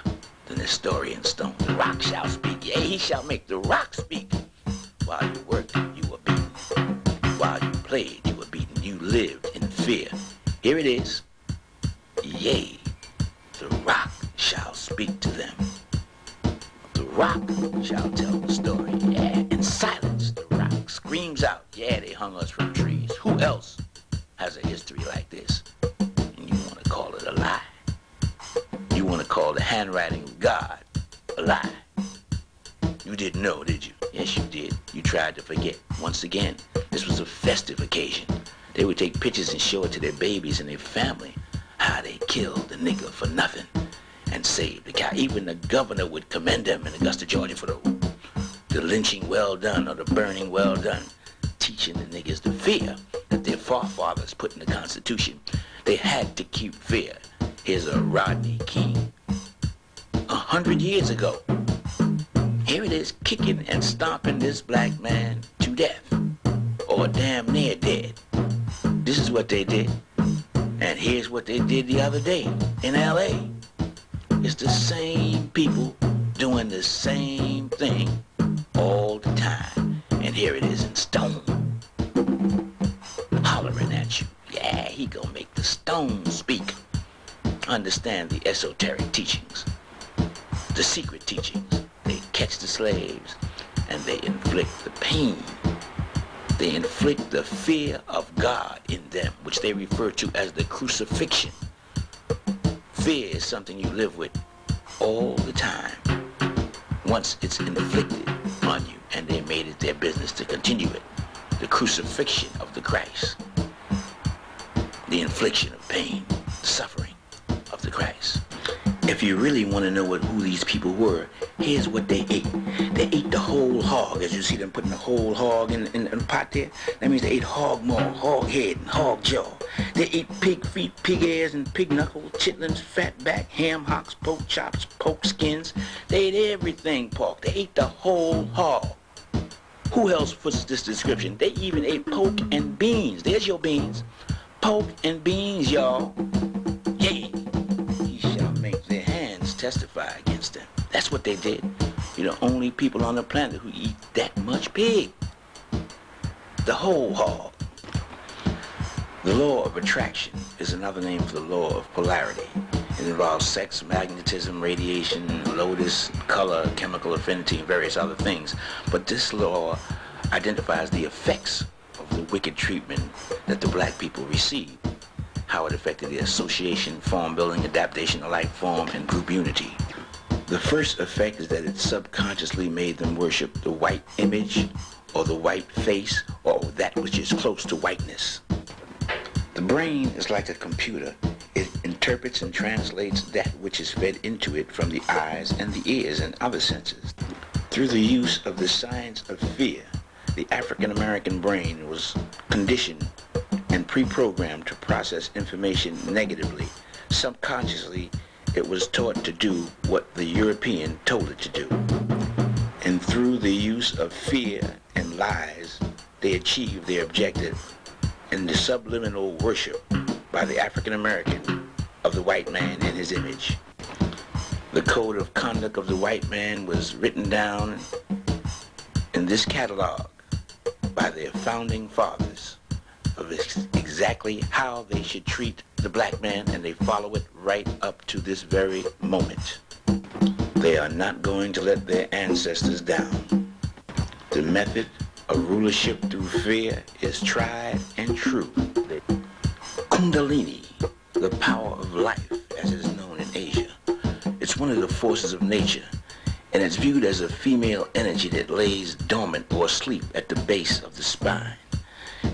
Speaker 1: the Nestorian stone. The rock shall speak. Yea, he shall make the rock speak. While you worked, you were beaten. While you played, you were beaten. You lived in fear. Here it is. Yea, the rock shall speak to them. The rock shall tell the story. Yeah, in silence, the rock screams out. Yeah, they hung us from trees. Who else has a history like this? And you want to call it a lie? You want to call the handwriting of God a lie? You didn't know, did you? Yes, you did. You tried to forget. Once again, this was a festive occasion. They would take pictures and show it to their babies and their family, how they killed the nigger for nothing and saved the guy. Even the governor would commend them in Augusta, Georgia for the lynching well done or the burning well done, teaching the niggers the fear that their forefathers put in the Constitution. They had to keep fear. Here's a Rodney King. 100 years ago. Here it is, kicking and stomping this black man to death, or damn near dead. This is what they did. And here's what they did the other day in LA. It's the same people doing the same thing all the time. And here it is in stone, hollering at you. Yeah, he gonna make the stone speak. Understand the esoteric teachings, the secret teachings. They catch the slaves and they inflict the pain. They inflict the fear of God in them, which they refer to as the crucifixion. Fear is something you live with all the time. Once it's inflicted on you, and they made it their business to continue it. The crucifixion of the Christ. The infliction of pain, the suffering of the Christ. If you really want to know who these people were, here's what they ate. They ate the whole hog, as you see them putting the whole hog in the pot there. That means they ate hog maw, hog head, and hog jaw. They ate pig feet, pig ears, and pig knuckles, chitlins, fat back, ham hocks, pork chops, pork skins. They ate everything pork. They ate the whole hog. Who else fits this description? They even ate pork and beans. There's your beans. Pork and beans, y'all. Yeah. He shall make their hands testify against them. That's what they did. You're the only people on the planet who eat that much pig. The whole hog. The law of attraction is another name for the law of polarity. It involves sex, magnetism, radiation, lotus, color, chemical affinity, and various other things. But this law identifies the effects of the wicked treatment that the black people received, how it affected their association, form building, adaptation of life form, and group unity. The first effect is that it subconsciously made them worship the white image, or the white face, or that which is close to whiteness. The brain is like a computer. It interprets and translates that which is fed into it from the eyes and the ears and other senses. Through the use of the science of fear, the African American brain was conditioned and pre-programmed to process information negatively. Subconsciously, it was taught to do what the European told it to do. And through the use of fear and lies, they achieved their objective in the subliminal worship by the African American of the white man and his image. The code of conduct of the white man was written down in this catalog by their founding fathers of exactly how they should treat the black man, and they follow it right up to this very moment. They are not going to let their ancestors down. The method of rulership through fear is tried and true. Kundalini, the power of life, as it is known in Asia. It's one of the forces of nature, and it's viewed as a female energy that lays dormant or asleep at the base of the spine.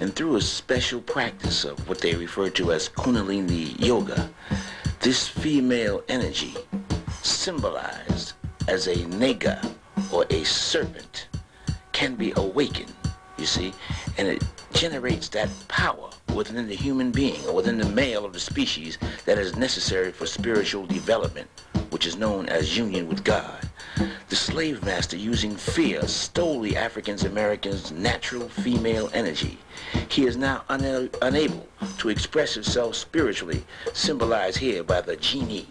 Speaker 1: And through a special practice of what they refer to as Kundalini Yoga, this female energy, symbolized as a NAGA or a serpent, can be awakened, you see, and it generates that power within the human being or within the male of the species that is necessary for spiritual development, which is known as union with God. The slave master, using fear, stole the African American's natural female energy. He is now unable to express himself spiritually, symbolized here by the genie.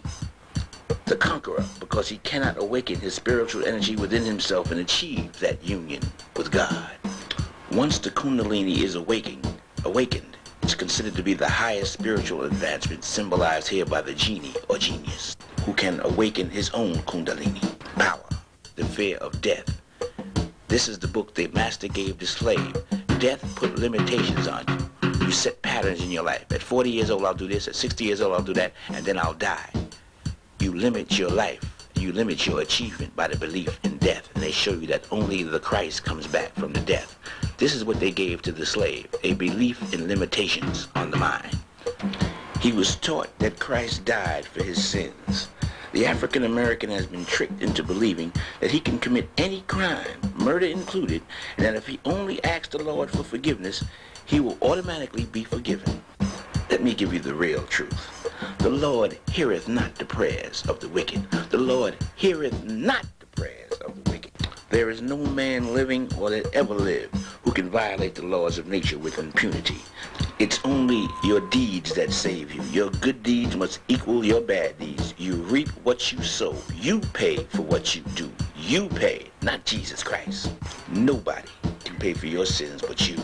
Speaker 1: the conqueror, because he cannot awaken his spiritual energy within himself and achieve that union with God. Once the Kundalini is awakened, it's considered to be the highest spiritual advancement, symbolized here by the genie or genius, who can awaken his own Kundalini power, the fear of death. This is the book the master gave the slave. Death put limitations on you. You set patterns in your life. At 40 years old, I'll do this. At 60 years old, I'll do that. And then I'll die. You limit your life. You limit your achievement by the belief in death. And they show you that only the Christ comes back from the death. This is what they gave to the slave, a belief in limitations on the mind. He was taught that Christ died for his sins. The African American has been tricked into believing that he can commit any crime, murder included, and that if he only asks the Lord for forgiveness, he will automatically be forgiven. Let me give you the real truth. The Lord heareth not the prayers of the wicked. The Lord heareth not the prayers of the wicked. There is no man living or that ever lived who can violate the laws of nature with impunity. It's only your deeds that save you. Your good deeds must equal your bad deeds. You reap what you sow. You pay for what you do. You pay, not Jesus Christ. Nobody can pay for your sins but you.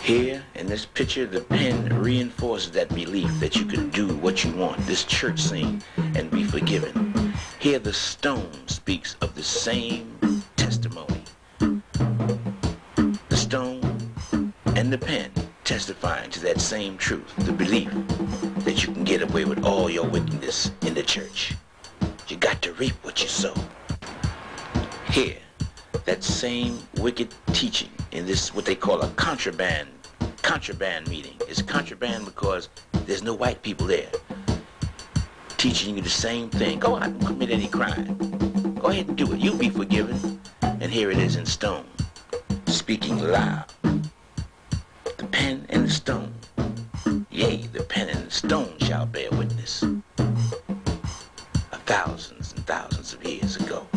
Speaker 1: Here, in this picture, the pen reinforces that belief that you can do what you want, this church scene, and be forgiven. Here, the stone speaks of the same testimony. The stone and the pen testifying to that same truth, the belief that you can get away with all your wickedness in the church. You got to reap what you sow. Here, that same wicked teaching in this, what they call a contraband meeting. It's contraband because there's no white people there teaching you the same thing. Go out and commit any crime. Go ahead and do it. You'll be forgiven. And here it is in stone, speaking loud. The pen and the stone. Yea, the pen and the stone shall bear witness. Thousands and thousands of years ago,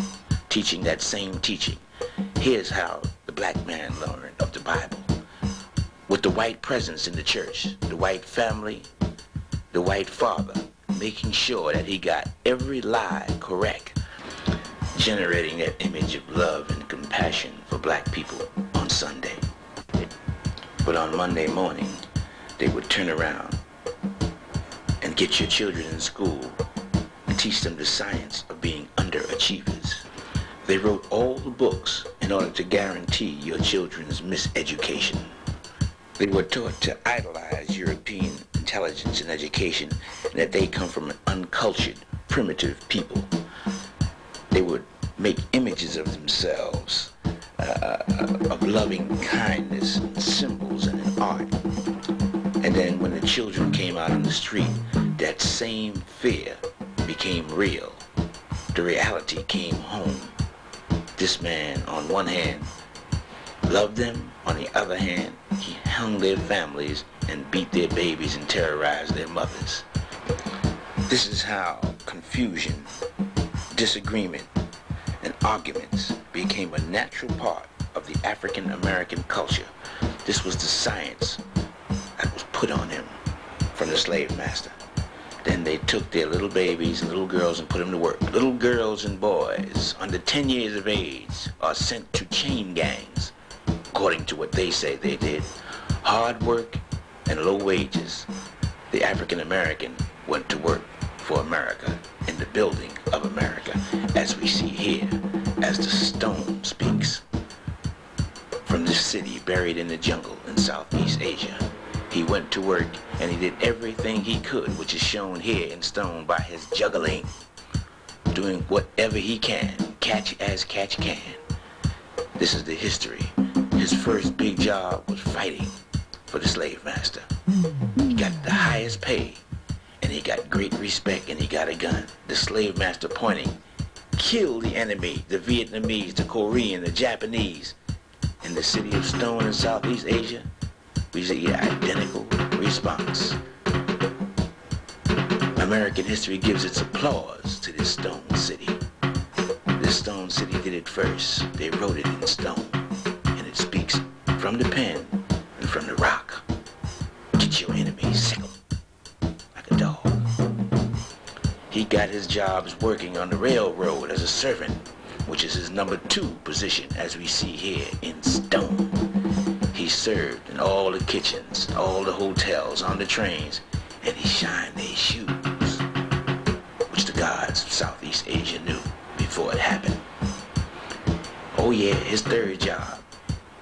Speaker 1: teaching that same teaching. Here's how the black man learned of the Bible. With the white presence in the church, the white family, the white father, making sure that he got every lie correct, generating that image of love and compassion for black people on Sunday. But on Monday morning, they would turn around and get your children in school and teach them the science of being underachievers. They wrote all the books in order to guarantee your children's miseducation. They were taught to idolize European intelligence and education, and that they come from an uncultured, primitive people. They would make images of themselves, of loving kindness, and symbols and in art. And then when the children came out in the street, that same fear became real. The reality came home. This man, on one hand, loved them. On the other hand, he hung their families and beat their babies and terrorized their mothers. This is how confusion, disagreement, and arguments became a natural part of the African American culture. This was the science that was put on him from the slave master. Then they took their little babies and little girls and put them to work. Little girls and boys under 10 years of age are sent to chain gangs, according to what they say they did. Hard work and low wages. The African American went to work for America in the building of America, as we see here, as the stone speaks. From this city buried in the jungle in Southeast Asia, he went to work and he did everything he could, which is shown here in stone by his juggling, doing whatever he can, catch as catch can. This is the history. His first big job was fighting for the slave master. He got the highest pay, and he got great respect, and he got a gun. The slave master pointing, kill the enemy, the Vietnamese, the Korean, the Japanese. In the city of Stone in Southeast Asia, we see an identical response. American history gives its applause to this stone city. This stone city did it first. They wrote it in stone, and it speaks from the pen and from the rock. Get your enemies, sick 'em like a dog. He got his jobs working on the railroad as a servant, which is his number 2 position, as we see here in stone. He served in all the kitchens, all the hotels, on the trains, and he shined their shoes, which the gods of Southeast Asia knew before it happened. Oh yeah, his 3rd job,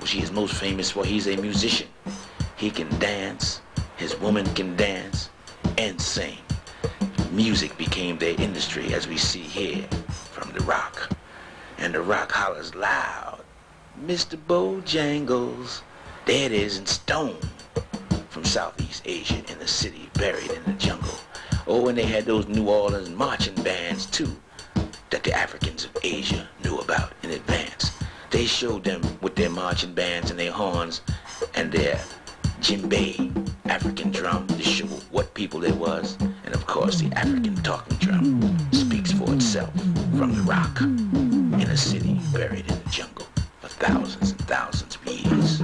Speaker 1: which he is most famous for, he's a musician. He can dance, his woman can dance, and sing. Music became their industry, as we see here from The Rock. And The Rock hollers loud, "Mr. Bojangles." There it is in stone, from Southeast Asia, in the city, buried in the jungle. Oh, and they had those New Orleans marching bands too, that the Africans of Asia knew about in advance. They showed them with their marching bands and their horns and their djembe, African drum, to show what people there was. And of course, the African talking drum speaks for itself, from The Rock, in a city buried in the jungle for thousands and thousands of years.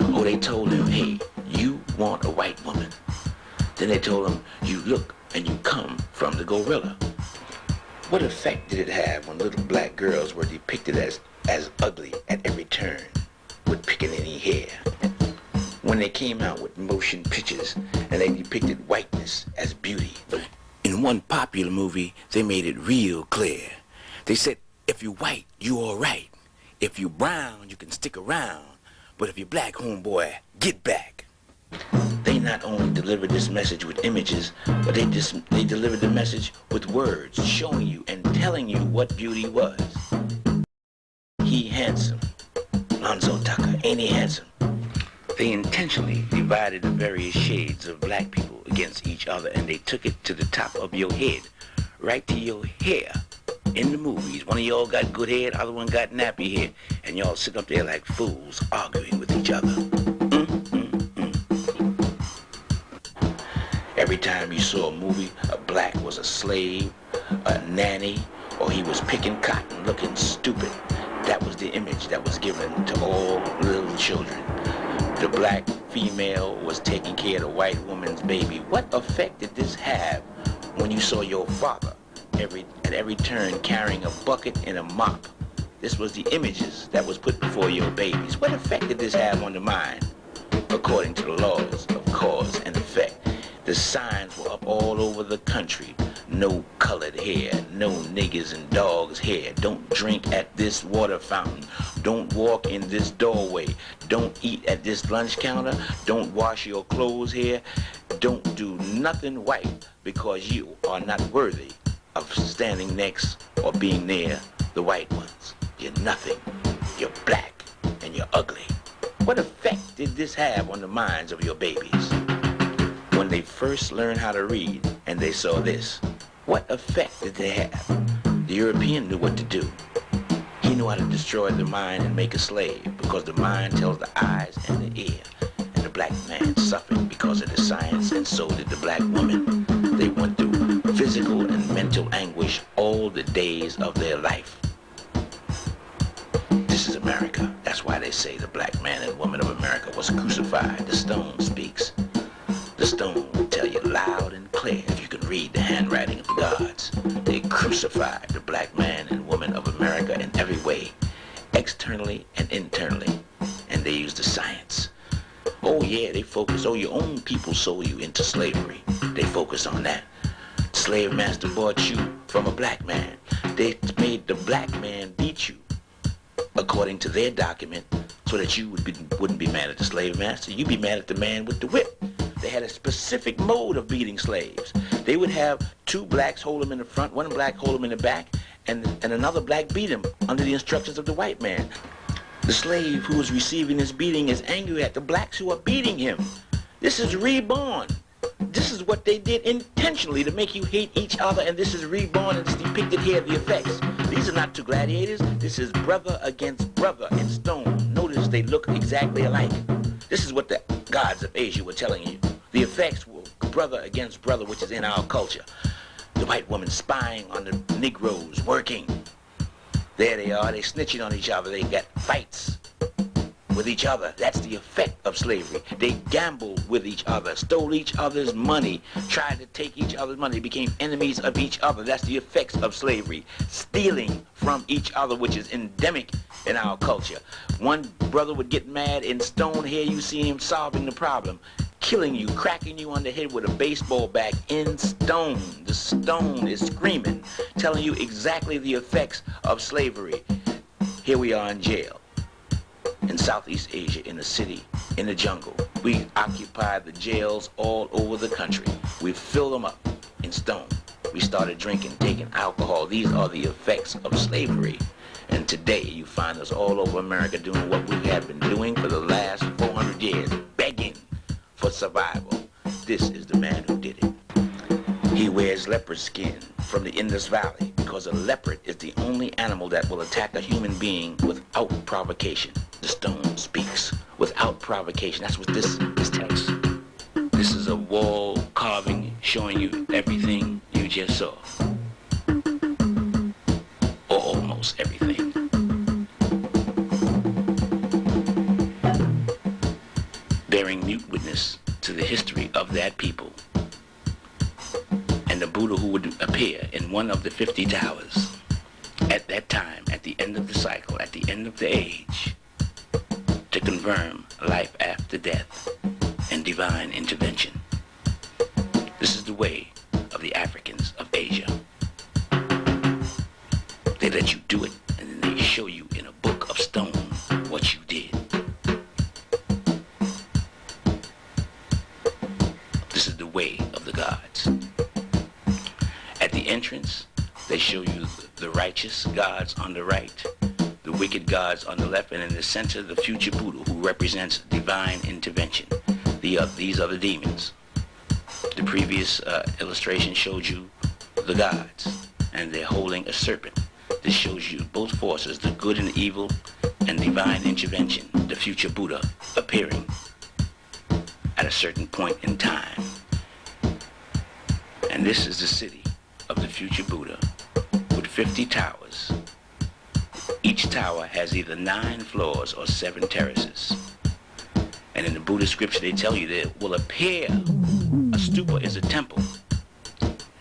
Speaker 1: Oh, they told him, "Hey, you want a white woman." Then they told him, "You look and you come from the gorilla." What effect did it have when little black girls were depicted as ugly at every turn, with pickaninny hair? When they came out with motion pictures and they depicted whiteness as beauty. In one popular movie, they made it real clear. They said, if you're white, you all right. If you're brown, you can stick around. But if you're black, homeboy, get back. They not only delivered this message with images, but they delivered the message with words, showing you and telling you what beauty was. He handsome. Lonzo Tucker, ain't he handsome? They intentionally divided the various shades of black people against each other, and they took it to the top of your head, right to your hair. In the movies, one of y'all got good hair, the other one got nappy hair, and y'all sit up there like fools arguing with each other. Every time you saw a movie, a black was a slave, a nanny, or he was picking cotton looking stupid. That was the image that was given to all little children. The black female was taking care of the white woman's baby. What effect did this have when you saw your father at every turn carrying a bucket and a mop? This was the images that was put before your babies. What effect did this have on the mind? According to the laws of cause and effect, the signs were up all over the country. No colored hair, no niggers and dogs hair. Don't drink at this water fountain. Don't walk in this doorway. Don't eat at this lunch counter. Don't wash your clothes here. Don't do nothing white, because you are not worthy of standing next or being near the white ones. You're nothing. You're black and you're ugly. What effect did this have on the minds of your babies? When they first learned how to read and they saw this, what effect did they have? The European knew what to do. He knew how to destroy the mind and make a slave, because the mind tells the eyes and the ear. And the black man suffered because of the science, and so did the black woman. They went through physical and mental anguish all the days of their life. This is America. That's why they say the black man and woman of America was crucified. The stone speaks. The stone will tell you loud and clear, if you can read the handwriting of the gods. They crucified the black man and woman of America in every way, externally and internally. And they used the science. Oh yeah, they focus. Oh, your own people sold you into slavery. They focus on that. Slave master bought you from a black man. They made the black man beat you, according to their document, so that you wouldn't be mad at the slave master. You'd be mad at the man with the whip. They had a specific mode of beating slaves. They would have 2 blacks hold them in the front, 1 black hold them in the back, and another black beat him under the instructions of the white man. The slave who is receiving this beating is angry at the blacks who are beating him. This is reborn. This is what they did intentionally to make you hate each other, and this is reborn, and it's depicted here, the effects. These are not 2 gladiators. This is brother against brother in stone. Notice they look exactly alike. This is what the gods of Asia were telling you. The effects were brother against brother, which is in our culture. The white woman spying on the Negroes, working. There they are, they snitching on each other. They got fights with each other. That's the effect of slavery. They gambled with each other, stole each other's money, tried to take each other's money, became enemies of each other. That's the effects of slavery. Stealing from each other, which is endemic in our culture. One brother would get mad in stone. Here you see him solving the problem, killing you, cracking you on the head with a baseball bat in stone. The stone is screaming, telling you exactly the effects of slavery. Here we are in jail in Southeast Asia, in a city, in the jungle. We occupy the jails all over the country. We fill them up in stone. We started drinking, taking alcohol. These are the effects of slavery. And today you find us all over America doing what we have been doing for the last 400 years, begging for survival. This is the man who did it. He wears leopard skin from the Indus Valley because a leopard is the only animal that will attack a human being without provocation. The stone speaks without provocation. That's what this text. This is a wall carving showing you everything you just saw. Or almost everything. Bearing mute witness to the history of that people. And the Buddha who would appear in one of the 50 towers at that time, at the end of the cycle, at the end of the age, to confirm life after death and divine intervention. This is the way of the Africans of Asia. They let you do it, and then they show you in a book of stone what you did. This is the way of the gods. At the entrance, they show you the righteous gods on the right, the wicked gods on the left, and in the center, the future Buddha, who represents divine intervention. These are the demons. The previous illustration showed you the gods, and they're holding a serpent. This shows you both forces, the good and the evil, and divine intervention, the future Buddha appearing at a certain point in time. And this is the city of the future Buddha with 50 towers. Each tower has either 9 floors or 7 terraces. And in the Buddhist scripture they tell you there will appear, a stupa is a temple.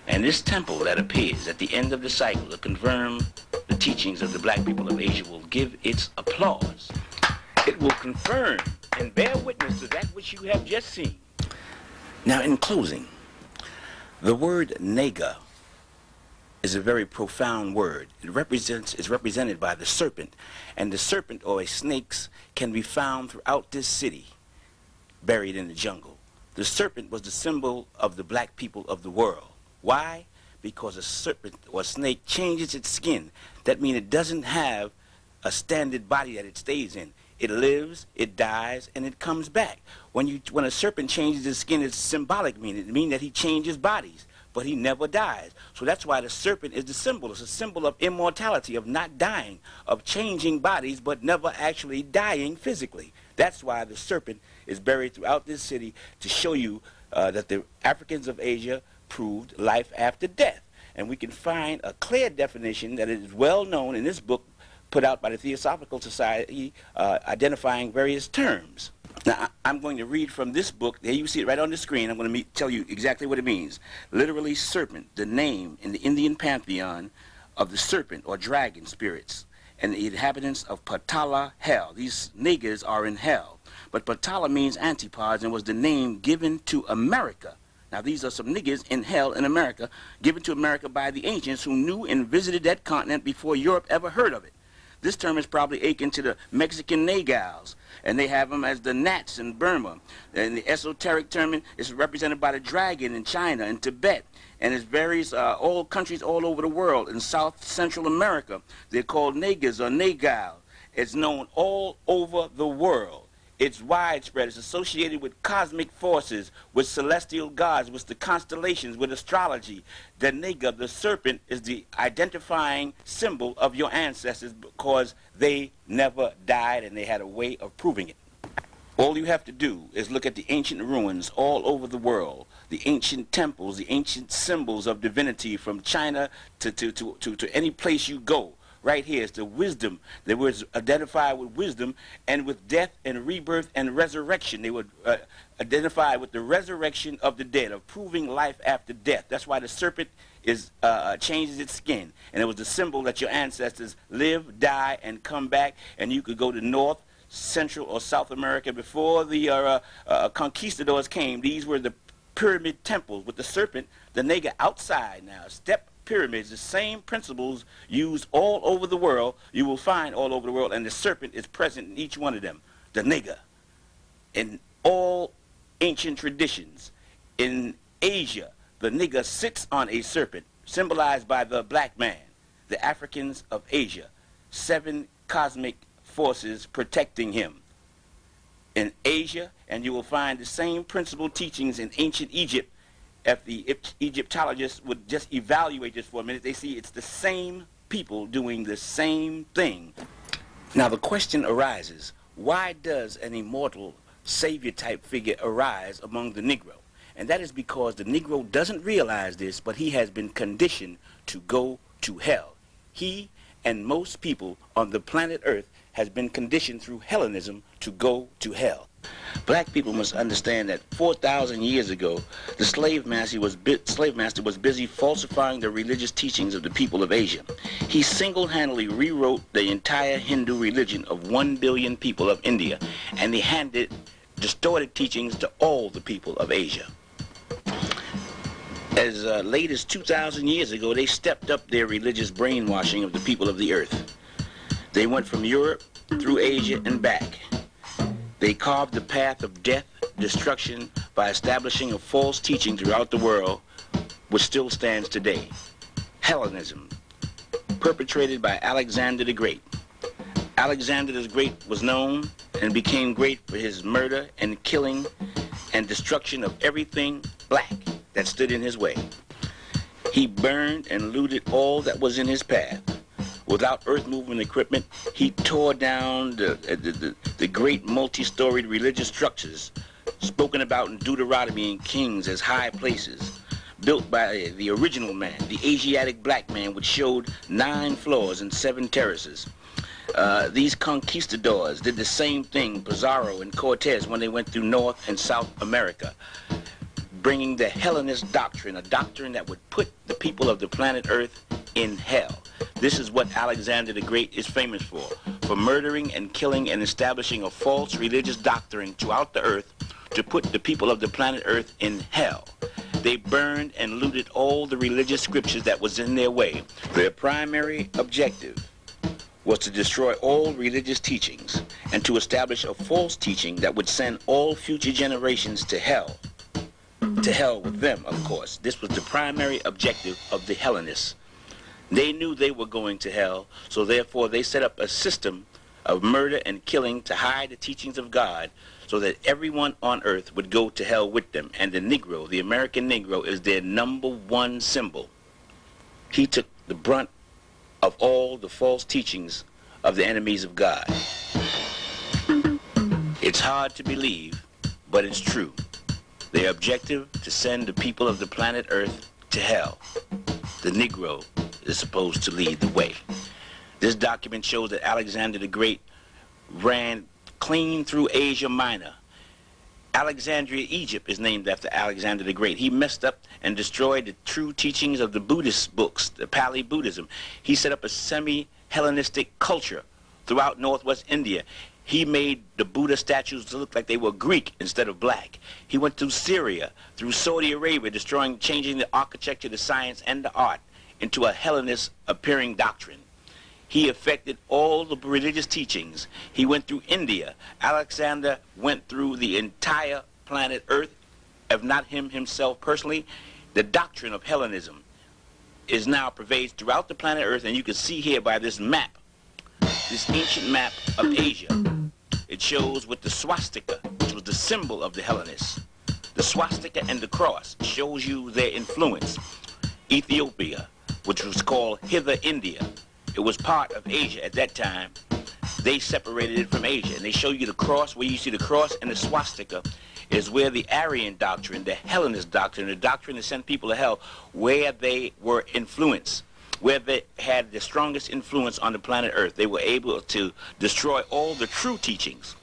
Speaker 1: And this temple that appears at the end of the cycle to confirm the teachings of the black people of Asia will give its applause. It will confirm and bear witness to that which you have just seen. Now in closing, the word NAGA is a very profound word. It is represented by the serpent, and the serpent or snakes can be found throughout this city, buried in the jungle. The serpent was the symbol of the black people of the world. Why? Because a serpent or snake changes its skin. That means it doesn't have a standard body that it stays in. It lives, it dies, and it comes back. When a serpent changes his skin, it's symbolic meaning. It means that he changes bodies, but he never dies. So that's why the serpent is the symbol. It's a symbol of immortality, of not dying, of changing bodies, but never actually dying physically. That's why the serpent is buried throughout this city, to show you that the Africans of Asia proved life after death. And we can find a clear definition that is well known in this book put out by the Theosophical Society, identifying various terms. Now, I'm going to read from this book. There you see it right on the screen. I'm going to tell you exactly what it means. Literally, serpent, the name in the Indian pantheon of the serpent or dragon spirits and the inhabitants of Patala, hell. These niggas are in hell. But Patala means antipodes and was the name given to America. Now, these are some niggas in hell in America, given to America by the ancients who knew and visited that continent before Europe ever heard of it. This term is probably akin to the Mexican nagals, and they have them as the gnats in Burma. And the esoteric term is represented by the dragon in China and Tibet, and it varies all countries all over the world. In South Central America, they're called niggas or nagal. It's known all over the world. It's widespread. It's associated with cosmic forces, with celestial gods, with the constellations, with astrology. The nigga, the serpent, is the identifying symbol of your ancestors because they never died and they had a way of proving it. All you have to do is look at the ancient ruins all over the world, the ancient temples, the ancient symbols of divinity from China to any place you go. right here. It's the wisdom. They were identified with wisdom and with death and rebirth and resurrection. They were identified with the resurrection of the dead, of proving life after death. That's why the serpent is changes its skin. And it was the symbol that your ancestors live, die, and come back. And you could go to North, Central, or South America. Before the conquistadors came, these were the pyramid temples with the serpent, the nigga, outside now. Step pyramids, the same principles used all over the world, you will find all over the world, and the serpent is present in each one of them. The nigga. In all ancient traditions, in Asia, the nigga sits on a serpent, symbolized by the black man, the Africans of Asia, 7 cosmic forces protecting him. In Asia, and you will find the same principal teachings in ancient Egypt. If the Egyptologists would just evaluate this for a minute, they see it's the same people doing the same thing. Now the question arises, why does an immortal savior type figure arise among the Negro? And that is because the Negro doesn't realize this, but he has been conditioned to go to hell. He and most people on the planet Earth has been conditioned through Hellenism to go to hell. Black people must understand that 4,000 years ago, the slave master was busy falsifying the religious teachings of the people of Asia. He single-handedly rewrote the entire Hindu religion of 1 billion people of India, and he handed distorted teachings to all the people of Asia. As late as 2,000 years ago, they stepped up their religious brainwashing of the people of the earth. They went from Europe through Asia and back. They carved the path of death, destruction, by establishing a false teaching throughout the world, which still stands today. Hellenism, perpetrated by Alexander the Great. Alexander the Great was known and became great for his murder and killing and destruction of everything black that stood in his way. He burned and looted all that was in his path. Without earth-moving equipment, he tore down the great multi-storied religious structures spoken about in Deuteronomy and Kings as high places, built by the original man, the Asiatic black man, which showed 9 floors and 7 terraces. These conquistadors did the same thing, Pizarro and Cortez, when they went through North and South America, bringing the Hellenist doctrine, a doctrine that would put the people of the planet Earth in hell. This is what Alexander the Great is famous for murdering and killing and establishing a false religious doctrine throughout the earth to put the people of the planet Earth in hell. They burned and looted all the religious scriptures that was in their way. Their primary objective was to destroy all religious teachings and to establish a false teaching that would send all future generations to hell. To hell with them, of course. This was the primary objective of the Hellenists. They knew they were going to hell, so therefore they set up a system of murder and killing to hide the teachings of God so that everyone on earth would go to hell with them. And the Negro, the American Negro, is their #1 symbol. He took the brunt of all the false teachings of the enemies of God. It's hard to believe, but it's true. Their objective to send the people of the planet Earth to hell. The Negro is supposed to lead the way. This document shows that Alexander the Great ran clean through Asia Minor. Alexandria, Egypt is named after Alexander the Great. He messed up and destroyed the true teachings of the Buddhist books, the Pali Buddhism. He set up a semi-Hellenistic culture throughout northwest India. He made the Buddha statues to look like they were Greek instead of black. He went through Syria, through Saudi Arabia, changing the architecture, the science, and the art into a Hellenist appearing doctrine. He affected all the religious teachings. He went through India. Alexander went through the entire planet Earth, if not him himself personally. The doctrine of Hellenism is now pervades throughout the planet Earth, and you can see here by this map, this ancient map of Asia. It shows with the swastika, which was the symbol of the Hellenists. The swastika and the cross shows you their influence. Ethiopia, which was called Hither India, it was part of Asia at that time. They separated it from Asia, and they show you the cross. Where you see the cross and the swastika is where the Aryan doctrine, the Hellenist doctrine, the doctrine that sent people to hell, where they were influenced. where they had the strongest influence on the planet Earth. They were able to destroy all the true teachings.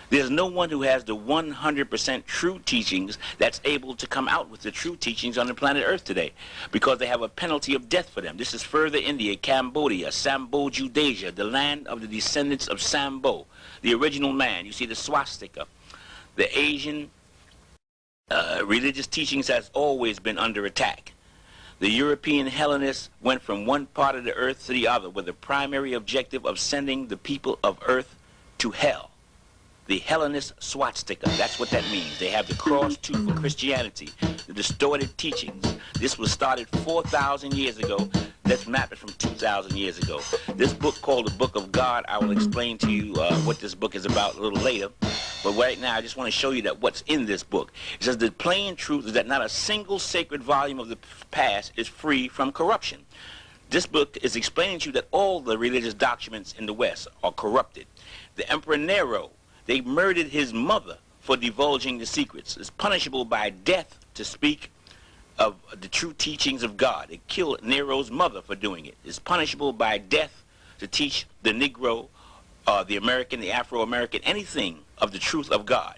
Speaker 1: There's no one who has the 100% true teachings that's able to come out with the true teachings on the planet Earth today, because they have a penalty of death for them. This is further India, Cambodia, Sambo Judasia, the land of the descendants of Sambo, the original man. You see the swastika. The Asian religious teachings has always been under attack. The European Hellenists went from one part of the earth to the other with the primary objective of sending the people of earth to hell. The Hellenist swastika, that's what that means. They have the cross too for Christianity, the distorted teachings. This was started 4,000 years ago. Let's map it from 2,000 years ago. This book called the Book of God, I will explain to you what this book is about a little later. But right now, I just want to show you that what's in this book. It says the plain truth is that not a single sacred volume of the past is free from corruption. This book is explaining to you that all the religious documents in the West are corrupted. The Emperor Nero, they murdered his mother for divulging the secrets. It's punishable by death to speak of the true teachings of God. They killed Nero's mother for doing it. It's punishable by death to teach the Negro, the American, the Afro-American, anything of the truth of God.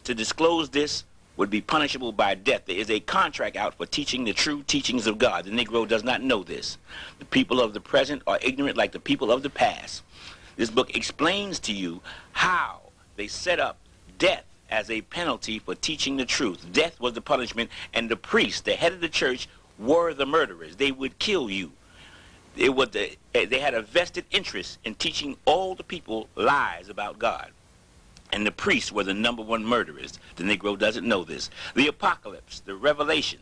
Speaker 1: To disclose this would be punishable by death. There is a contract out for teaching the true teachings of God. The Negro does not know this. The people of the present are ignorant like the people of the past. This book explains to you how they set up death as a penalty for teaching the truth. Death was the punishment, and the priests, the head of the church, were the murderers. They would kill you. They had a vested interest in teaching all the people lies about God. And the priests were the #1 murderers. The Negro doesn't know this. The apocalypse, the revelation,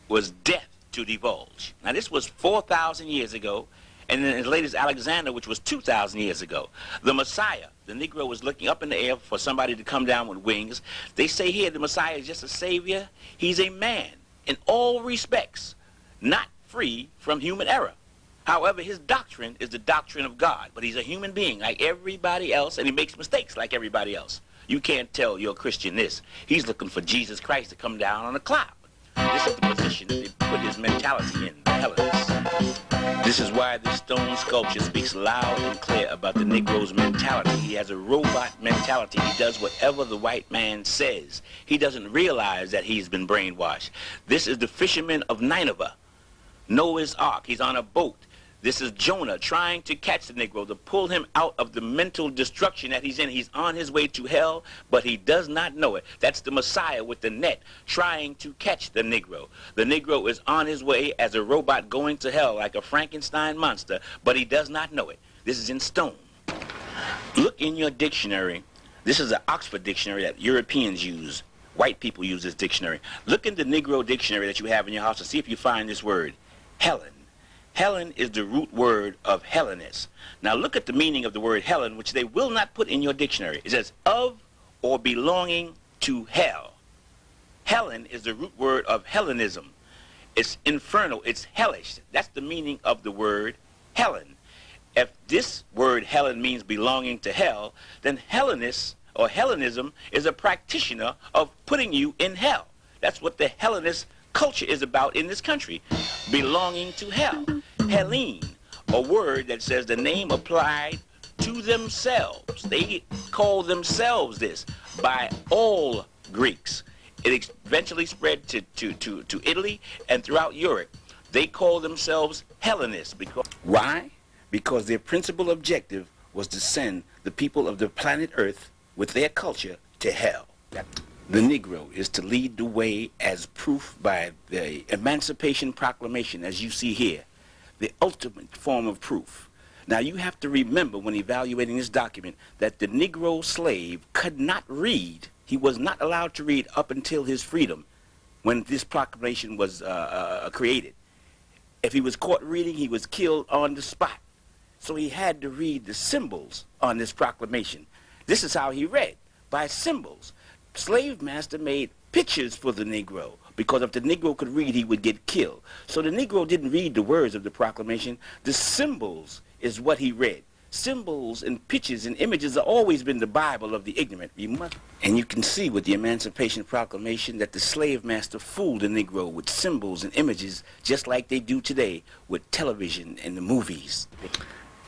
Speaker 1: was death to divulge. Now this was 4,000 years ago, and then as late as Alexander, which was 2,000 years ago. The Messiah, the Negro was looking up in the air for somebody to come down with wings. They say here the Messiah is just a savior. He's a man in all respects, not free from human error. However, his doctrine is the doctrine of God, but he's a human being like everybody else, and he makes mistakes like everybody else. You can't tell you're a Christian this. He's looking for Jesus Christ to come down on a cloud. This is the position that they put his mentality in, the Hellenists. This is why the stone sculpture speaks loud and clear about the Negro's mentality. He has a robot mentality. He does whatever the white man says. He doesn't realize that he's been brainwashed. This is the fisherman of Nineveh, Noah's Ark. He's on a boat. This is Jonah trying to catch the Negro, to pull him out of the mental destruction that he's in. He's on his way to hell, but he does not know it. That's the Messiah with the net trying to catch the Negro. The Negro is on his way as a robot going to hell like a Frankenstein monster, but he does not know it. This is in stone. Look in your dictionary. This is an Oxford dictionary that Europeans use. White people use this dictionary. Look in the Negro dictionary that you have in your house and see if you find this word, Helen. Helen is the root word of Hellenist. Now look at the meaning of the word Helen, which they will not put in your dictionary. It says of or belonging to hell. Helen is the root word of Hellenism. It's infernal, it's hellish. That's the meaning of the word Helen. If this word Helen means belonging to hell, then Hellenist or Hellenism is a practitioner of putting you in hell. That's what the Hellenist culture is about in this country, belonging to hell. Helene, a word that says the name applied to themselves. They call themselves this by all Greeks. It eventually spread to Italy and throughout Europe. They call themselves Hellenists. Why? Because their principal objective was to send the people of the planet Earth with their culture to hell. The Negro is to lead the way as proof by the Emancipation Proclamation, as you see here, the ultimate form of proof. Now you have to remember when evaluating this document that the Negro slave could not read. He was not allowed to read up until his freedom when this proclamation was created. If he was caught reading, he was killed on the spot. So he had to read the symbols on this proclamation. This is how he read, by symbols. Slave master made pictures for the Negro, because if the Negro could read, he would get killed. So the Negro didn't read the words of the proclamation. The symbols is what he read. Symbols and pictures and images have always been the Bible of the ignorant. And you can see with the Emancipation Proclamation that the slave master fooled the Negro with symbols and images just like they do today with television and the movies.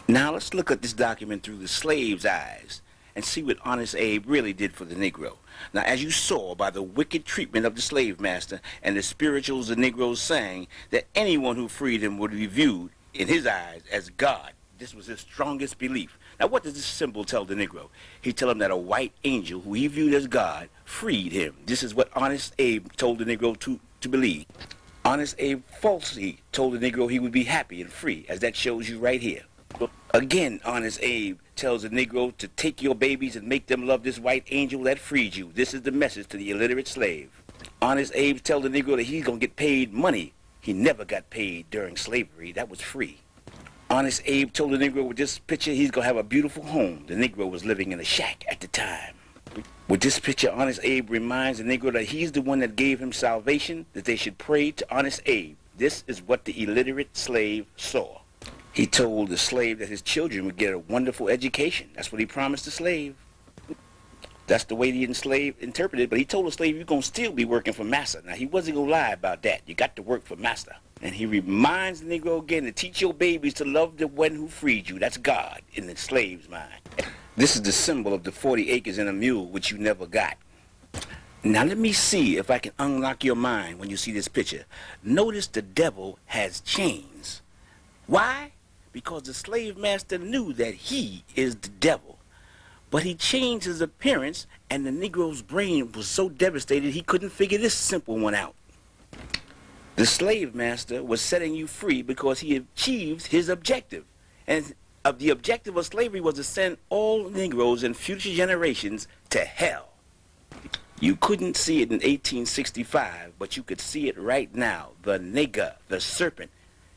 Speaker 1: Now let's look at this document through the slave's eyes and see what Honest Abe really did for the Negro. Now, as you saw by the wicked treatment of the slave master and the spirituals the Negroes sang, that anyone who freed him would be viewed in his eyes as God. This was his strongest belief. Now, what does this symbol tell the Negro? He tell him that a white angel who he viewed as God freed him. This is what Honest Abe told the Negro to believe. Honest Abe falsely told the Negro he would be happy and free, as that shows you right here. Again, Honest Abe tells the Negro to take your babies and make them love this white angel that freed you. This is the message to the illiterate slave. Honest Abe tells the Negro that he's going to get paid money. He never got paid during slavery. That was free. Honest Abe told the Negro with this picture he's going to have a beautiful home. The Negro was living in a shack at the time. With this picture, Honest Abe reminds the Negro that he's the one that gave him salvation, that they should pray to Honest Abe. This is what the illiterate slave saw. He told the slave that his children would get a wonderful education. That's what he promised the slave. That's the way the enslaved interpreted it, but he told the slave, you're going to still be working for master. Now, he wasn't going to lie about that. You got to work for master. And he reminds the Negro again to teach your babies to love the one who freed you. That's God in the slave's mind. This is the symbol of the 40 acres and a mule, which you never got. Now, let me see if I can unlock your mind when you see this picture. Notice the devil has chains. Why? Because the slave master knew that he is the devil. But he changed his appearance, and the Negro's brain was so devastated he couldn't figure this simple one out. The slave master was setting you free because he achieved his objective. And the objective of slavery was to send all Negroes and future generations to hell. You couldn't see it in 1865, but you could see it right now. The nigga, the serpent.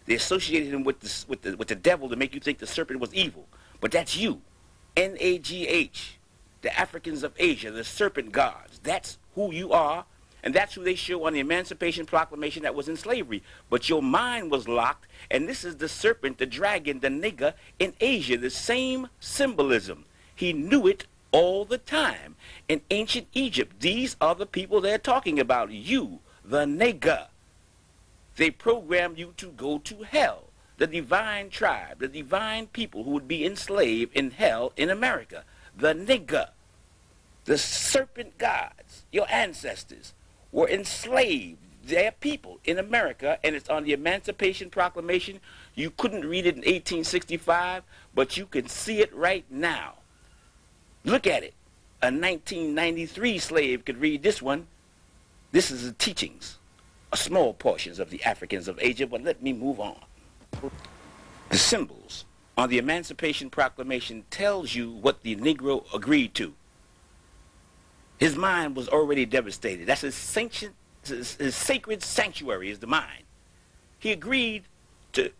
Speaker 1: They associated him with the devil to make you think the serpent was evil. But that's you. N-A-G-H. The Africans of Asia, the serpent gods. That's who you are, and that's who they show on the Emancipation Proclamation that was in slavery. But your mind was locked, and this is the serpent, the dragon, the nigger in Asia, the same symbolism. He knew it all the time. In ancient Egypt, these are the people they're talking about. You, the nigger. They programmed you to go to hell. The divine tribe, the divine people who would be enslaved in hell in America. The nigger, the serpent gods, your ancestors, were enslaved, their people in America, and it's on the Emancipation Proclamation. You couldn't read it in 1865, but you can see it right now. Look at it. A 1993 slave could read this one. This is the teachings. Small portions of the Africans of Asia, but let me move on. The symbols on the Emancipation Proclamation tells you what the Negro agreed to. His mind was already devastated. That's his sacred sanctuary is the mind. He agreed to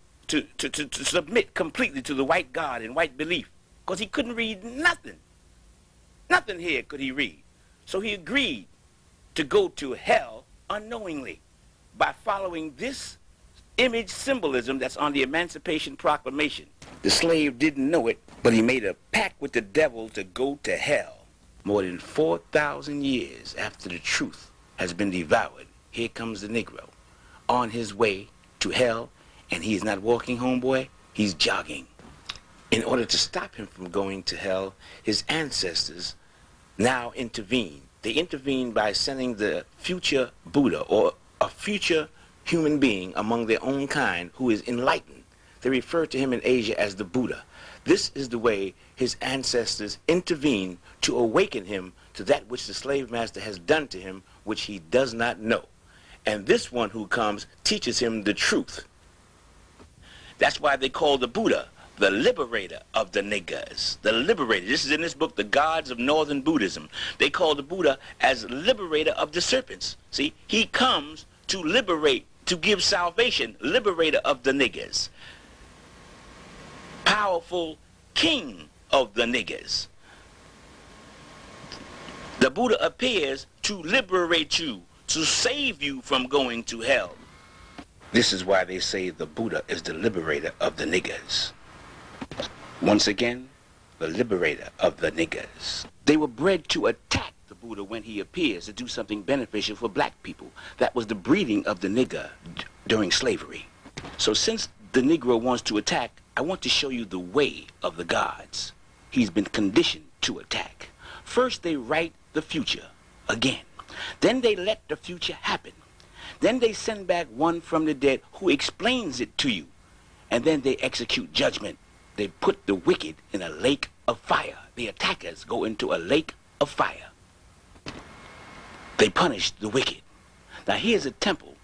Speaker 1: submit completely to the white God and white belief because he couldn't read nothing. Nothing here could he read. So he agreed to go to hell unknowingly by following this image symbolism that's on the Emancipation Proclamation. The slave didn't know it, but he made a pact with the devil to go to hell. More than 4,000 years after the truth has been devoured, here comes the Negro on his way to hell, and he is not walking, homeboy, he's jogging. In order to stop him from going to hell, his ancestors now intervene. They intervene by sending the future Buddha, or a future human being among their own kind who is enlightened. They refer to him in Asia as the Buddha. This is the way his ancestors intervene to awaken him to that which the slave master has done to him, which he does not know. And this one who comes teaches him the truth. That's why they call the Buddha the liberator of the niggers. The liberator. This is in this book, The Gods of Northern Buddhism. They call the Buddha as liberator of the serpents. See, he comes to liberate, to give salvation, liberator of the niggers. Powerful king of the niggers. The Buddha appears to liberate you, to save you from going to hell. This is why they say the Buddha is the liberator of the niggers. Once again, the liberator of the niggas. They were bred to attack the Buddha when he appears to do something beneficial for black people. That was the breeding of the nigga during slavery. So since the Negro wants to attack, I want to show you the way of the gods. He's been conditioned to attack. First, they write the future again. Then they let the future happen. Then they send back one from the dead who explains it to you. And then they execute judgment. They put the wicked in a lake of fire. The attackers go into a lake of fire. They punish the wicked. Now here's a temple,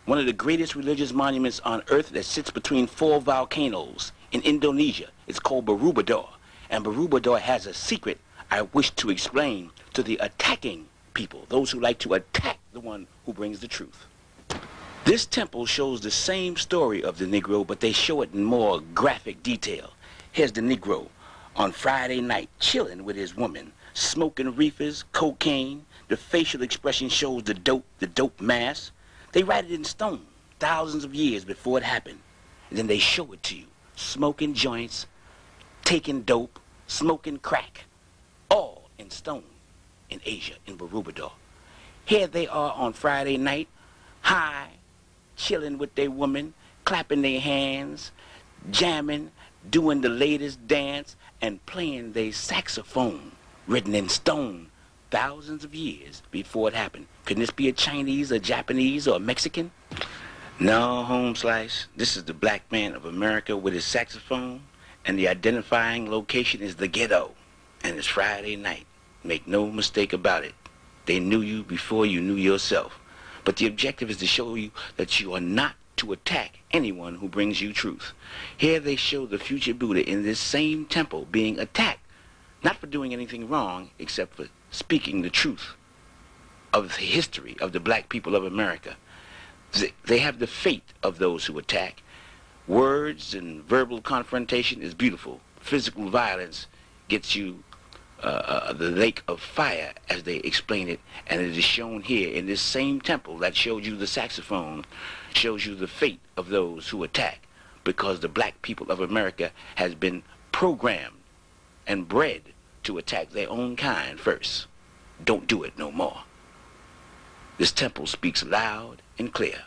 Speaker 1: one of the greatest religious monuments on earth that sits between 4 volcanoes in Indonesia. It's called Borobudur. And Borobudur has a secret I wish to explain to the attacking people, those who like to attack the one who brings the truth. This temple shows the same story of the Negro, but they show it in more graphic detail. Here's the Negro on Friday night, chilling with his woman, smoking reefers, cocaine. The facial expression shows the dope mass. They write it in stone, thousands of years before it happened. And then they show it to you, smoking joints, taking dope, smoking crack, all in stone in Asia, in Borobudur. Here they are on Friday night, high, chilling with their woman, clapping their hands, jamming, doing the latest dance, and playing their saxophone, written in stone, thousands of years before it happened. Could this be a Chinese, a Japanese, or a Mexican? No, home slice. This is the black man of America with his saxophone, and the identifying location is the ghetto, and it's Friday night. Make no mistake about it. They knew you before you knew yourself. But the objective is to show you that you are not to attack anyone who brings you truth. Here they show the future Buddha in this same temple being attacked, not for doing anything wrong, except for speaking the truth of the history of the black people of America. They have the fate of those who attack. Words and verbal confrontation is beautiful. Physical violence gets you the lake of fire, as they explain it, and it is shown here in this same temple that showed you the saxophone, shows you the fate of those who attack, because the black people of America has been programmed and bred to attack their own kind first. Don't do it no more. This temple speaks loud and clear.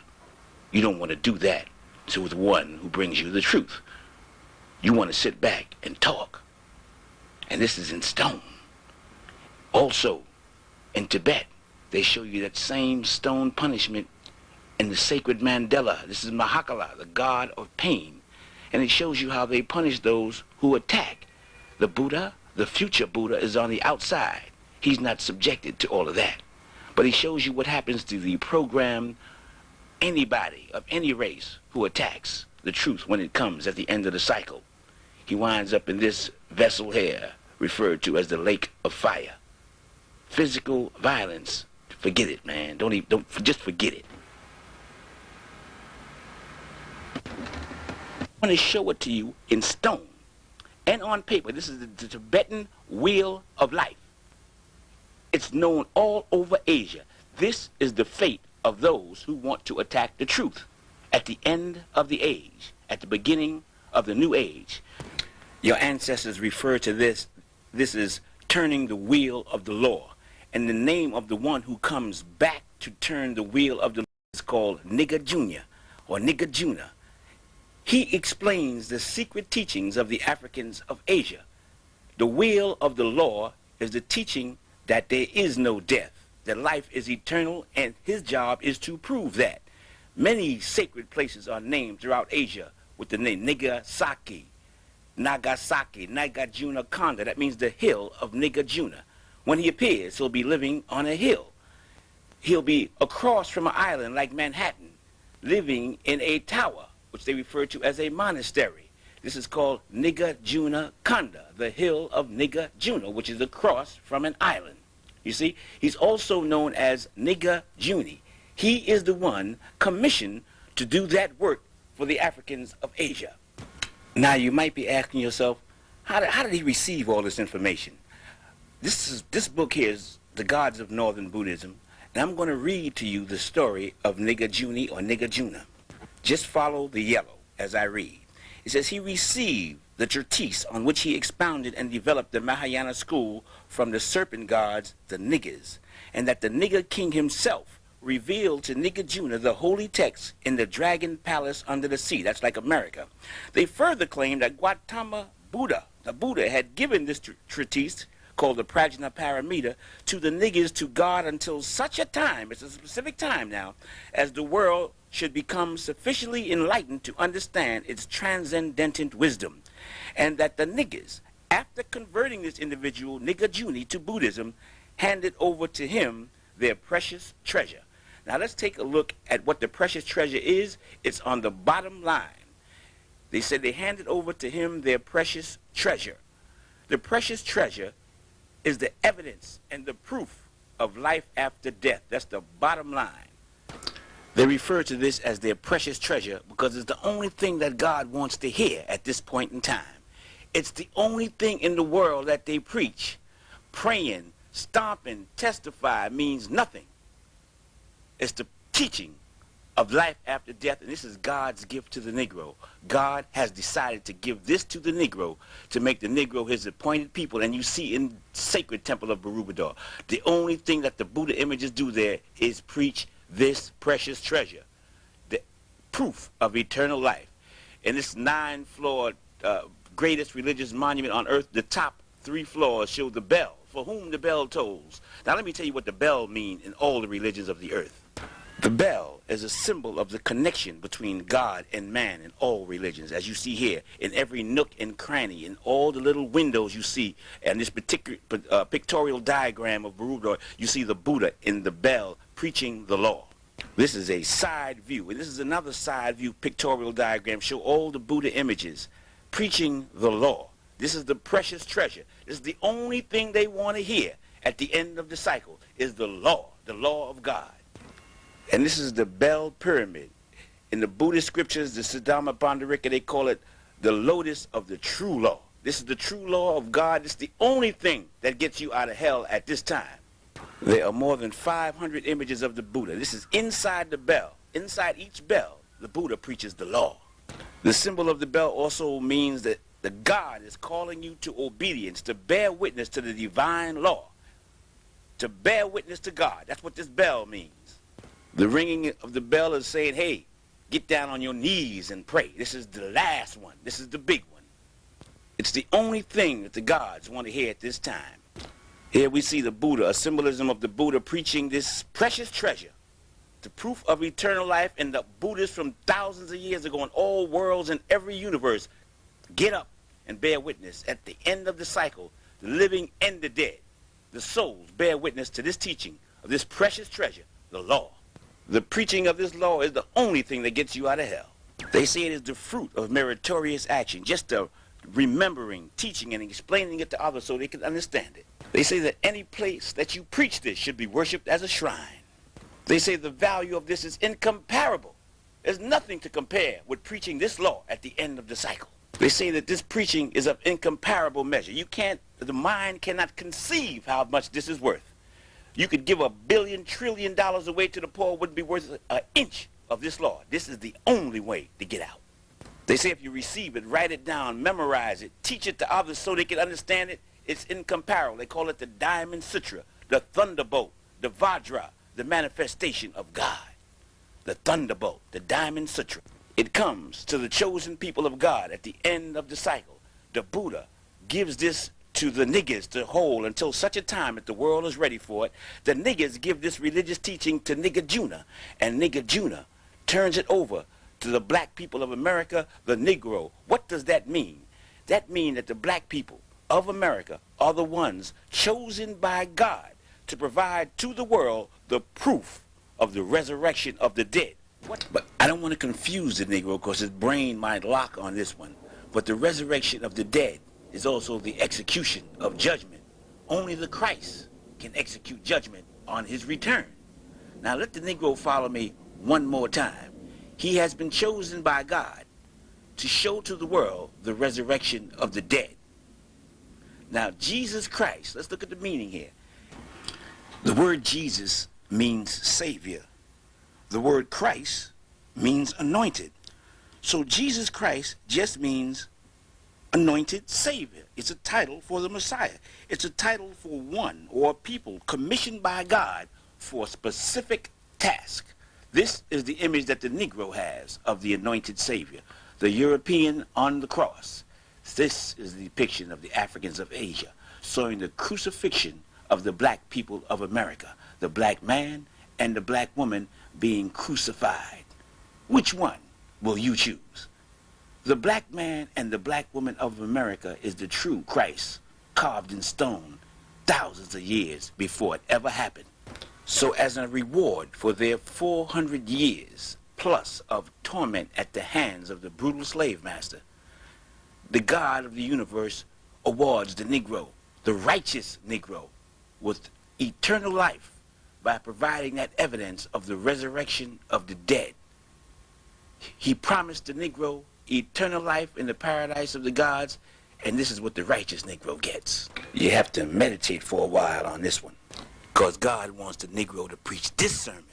Speaker 1: You don't want to do that to the one who brings you the truth. You want to sit back and talk. And this is in stone. Also, in Tibet, they show you that same stone punishment in the sacred mandala. This is Mahakala, the god of pain. And it shows you how they punish those who attack. The Buddha, the future Buddha, is on the outside. He's not subjected to all of that. But he shows you what happens to the programmed anybody of any race who attacks the truth when it comes at the end of the cycle. He winds up in this vessel here, referred to as the lake of fire. Physical violence, forget it, man. Just forget it. I want to show it to you in stone and on paper. This is the Tibetan wheel of life. It's known all over Asia. This is the fate of those who want to attack the truth. At the end of the age, at the beginning of the new age, your ancestors refer to this. This is turning the wheel of the law. And the name of the one who comes back to turn the wheel of the law is called Nigga Jr. or Nigga Juna. He explains the secret teachings of the Africans of Asia. The wheel of the law is the teaching that there is no death, that life is eternal, and his job is to prove that. Many sacred places are named throughout Asia with the name Nagasaki, Nagarjuna Konda. That means the hill of Nagarjuna. When he appears, he'll be living on a hill. He'll be across from an island like Manhattan, living in a tower, which they refer to as a monastery. This is called Nagarjuna Konda, the hill of Nagarjuna, which is across from an island. You see, he's also known as Nigga Juni. He is the one commissioned to do that work for the Africans of Asia. Now you might be asking yourself, how did he receive all this information? This book here is The Gods of Northern Buddhism, and I'm going to read to you the story of Nigga Juni or Nigga Juna. Just follow the yellow as I read. It says he received the treatise on which he expounded and developed the Mahayana school from the serpent gods, the niggas, and that the nigga king himself revealed to Nagarjuna the holy text in the dragon palace under the sea. That's like America. They further claim that Gautama Buddha, the Buddha, had given this treatise called the Prajna Paramita to the niggas to guard until such a time, it's a specific time now, as the world should become sufficiently enlightened to understand its transcendental wisdom, and that the niggas, after converting this individual Nagarjuna to Buddhism, handed over to him their precious treasure. Now let's take a look at what the precious treasure is. It's on the bottom line. They said they handed over to him their precious treasure. The precious treasure is the evidence and the proof of life after death. That's the bottom line. They refer to this as their precious treasure because it's the only thing that God wants to hear at this point in time. It's the only thing in the world that they preach. Praying, stomping, testify means nothing. It's the teaching of life after death, and this is God's gift to the Negro. God has decided to give this to the Negro to make the Negro his appointed people, and you see in sacred temple of Borobudur, the only thing that the Buddha images do there is preach this precious treasure, the proof of eternal life. And this 9-floored greatest religious monument on earth, the top 3 floors show the bell, for whom the bell tolls. Now let me tell you what the bell means in all the religions of the earth. The bell is a symbol of the connection between God and man in all religions, as you see here, in every nook and cranny, in all the little windows you see, and this particular pictorial diagram of Borobudur, you see the Buddha in the bell preaching the law. This is a side view, and this is another side view pictorial diagram, show all the Buddha images preaching the law. This is the precious treasure. This is the only thing they want to hear at the end of the cycle, is the law of God. And this is the bell pyramid. In the Buddhist scriptures, the Siddhartha Pandharika, they call it the lotus of the true law. This is the true law of God. It's the only thing that gets you out of hell at this time. There are more than 500 images of the Buddha. This is inside the bell. Inside each bell, the Buddha preaches the law. The symbol of the bell also means that the God is calling you to obedience, to bear witness to the divine law, to bear witness to God. That's what this bell means. The ringing of the bell is saying, hey, get down on your knees and pray. This is the last one. This is the big one. It's the only thing that the gods want to hear at this time. Here we see the Buddha, a symbolism of the Buddha preaching this precious treasure, the proof of eternal life, and the Buddhists from thousands of years ago in all worlds and every universe get up and bear witness. At the end of the cycle, the living and the dead, the souls bear witness to this teaching of this precious treasure, the law. The preaching of this law is the only thing that gets you out of hell. They say it is the fruit of meritorious action, just the remembering, teaching, and explaining it to others so they can understand it. They say that any place that you preach this should be worshipped as a shrine. They say the value of this is incomparable. There's nothing to compare with preaching this law at the end of the cycle. They say that this preaching is of incomparable measure. The mind cannot conceive how much this is worth. You could give $1 billion, trillion away to the poor, wouldn't be worth an inch of this law. This is the only way to get out. They say if you receive it, write it down, memorize it, teach it to others so they can understand it, it's incomparable. They call it the Diamond Sutra, the Thunderbolt, the Vajra, the manifestation of God. The Thunderbolt, the Diamond Sutra. It comes to the chosen people of God at the end of the cycle. The Buddha gives this to the niggas to hold until such a time that the world is ready for it. The niggas give this religious teaching to Nagarjuna, and Nagarjuna turns it over to the black people of America, the Negro. What does that mean? That means that the black people of America are the ones chosen by God to provide to the world the proof of the resurrection of the dead. But I don't want to confuse the Negro because his brain might lock on this one. But the resurrection of the dead is also the execution of judgment. Only the Christ can execute judgment on his return. Now let the Negro follow me one more time. He has been chosen by God to show to the world the resurrection of the dead. Now Jesus Christ, let's look at the meaning here. The word Jesus means Savior. The word Christ means anointed. So Jesus Christ just means anointed Savior. It's a title for the Messiah. It's a title for one or people commissioned by God for a specific task. This is the image that the Negro has of the anointed Savior, the European on the cross. This is the depiction of the Africans of Asia, showing the crucifixion of the black people of America, the black man and the black woman being crucified. Which one will you choose? The black man and the black woman of America is the true Christ, carved in stone thousands of years before it ever happened. So as a reward for their 400 years plus of torment at the hands of the brutal slave master, the God of the universe awards the Negro, the righteous Negro, with eternal life by providing that evidence of the resurrection of the dead. He promised the Negro eternal life in the paradise of the gods, and this is what the righteous Negro gets. You have to meditate for a while on this one, because God wants the Negro to preach this sermon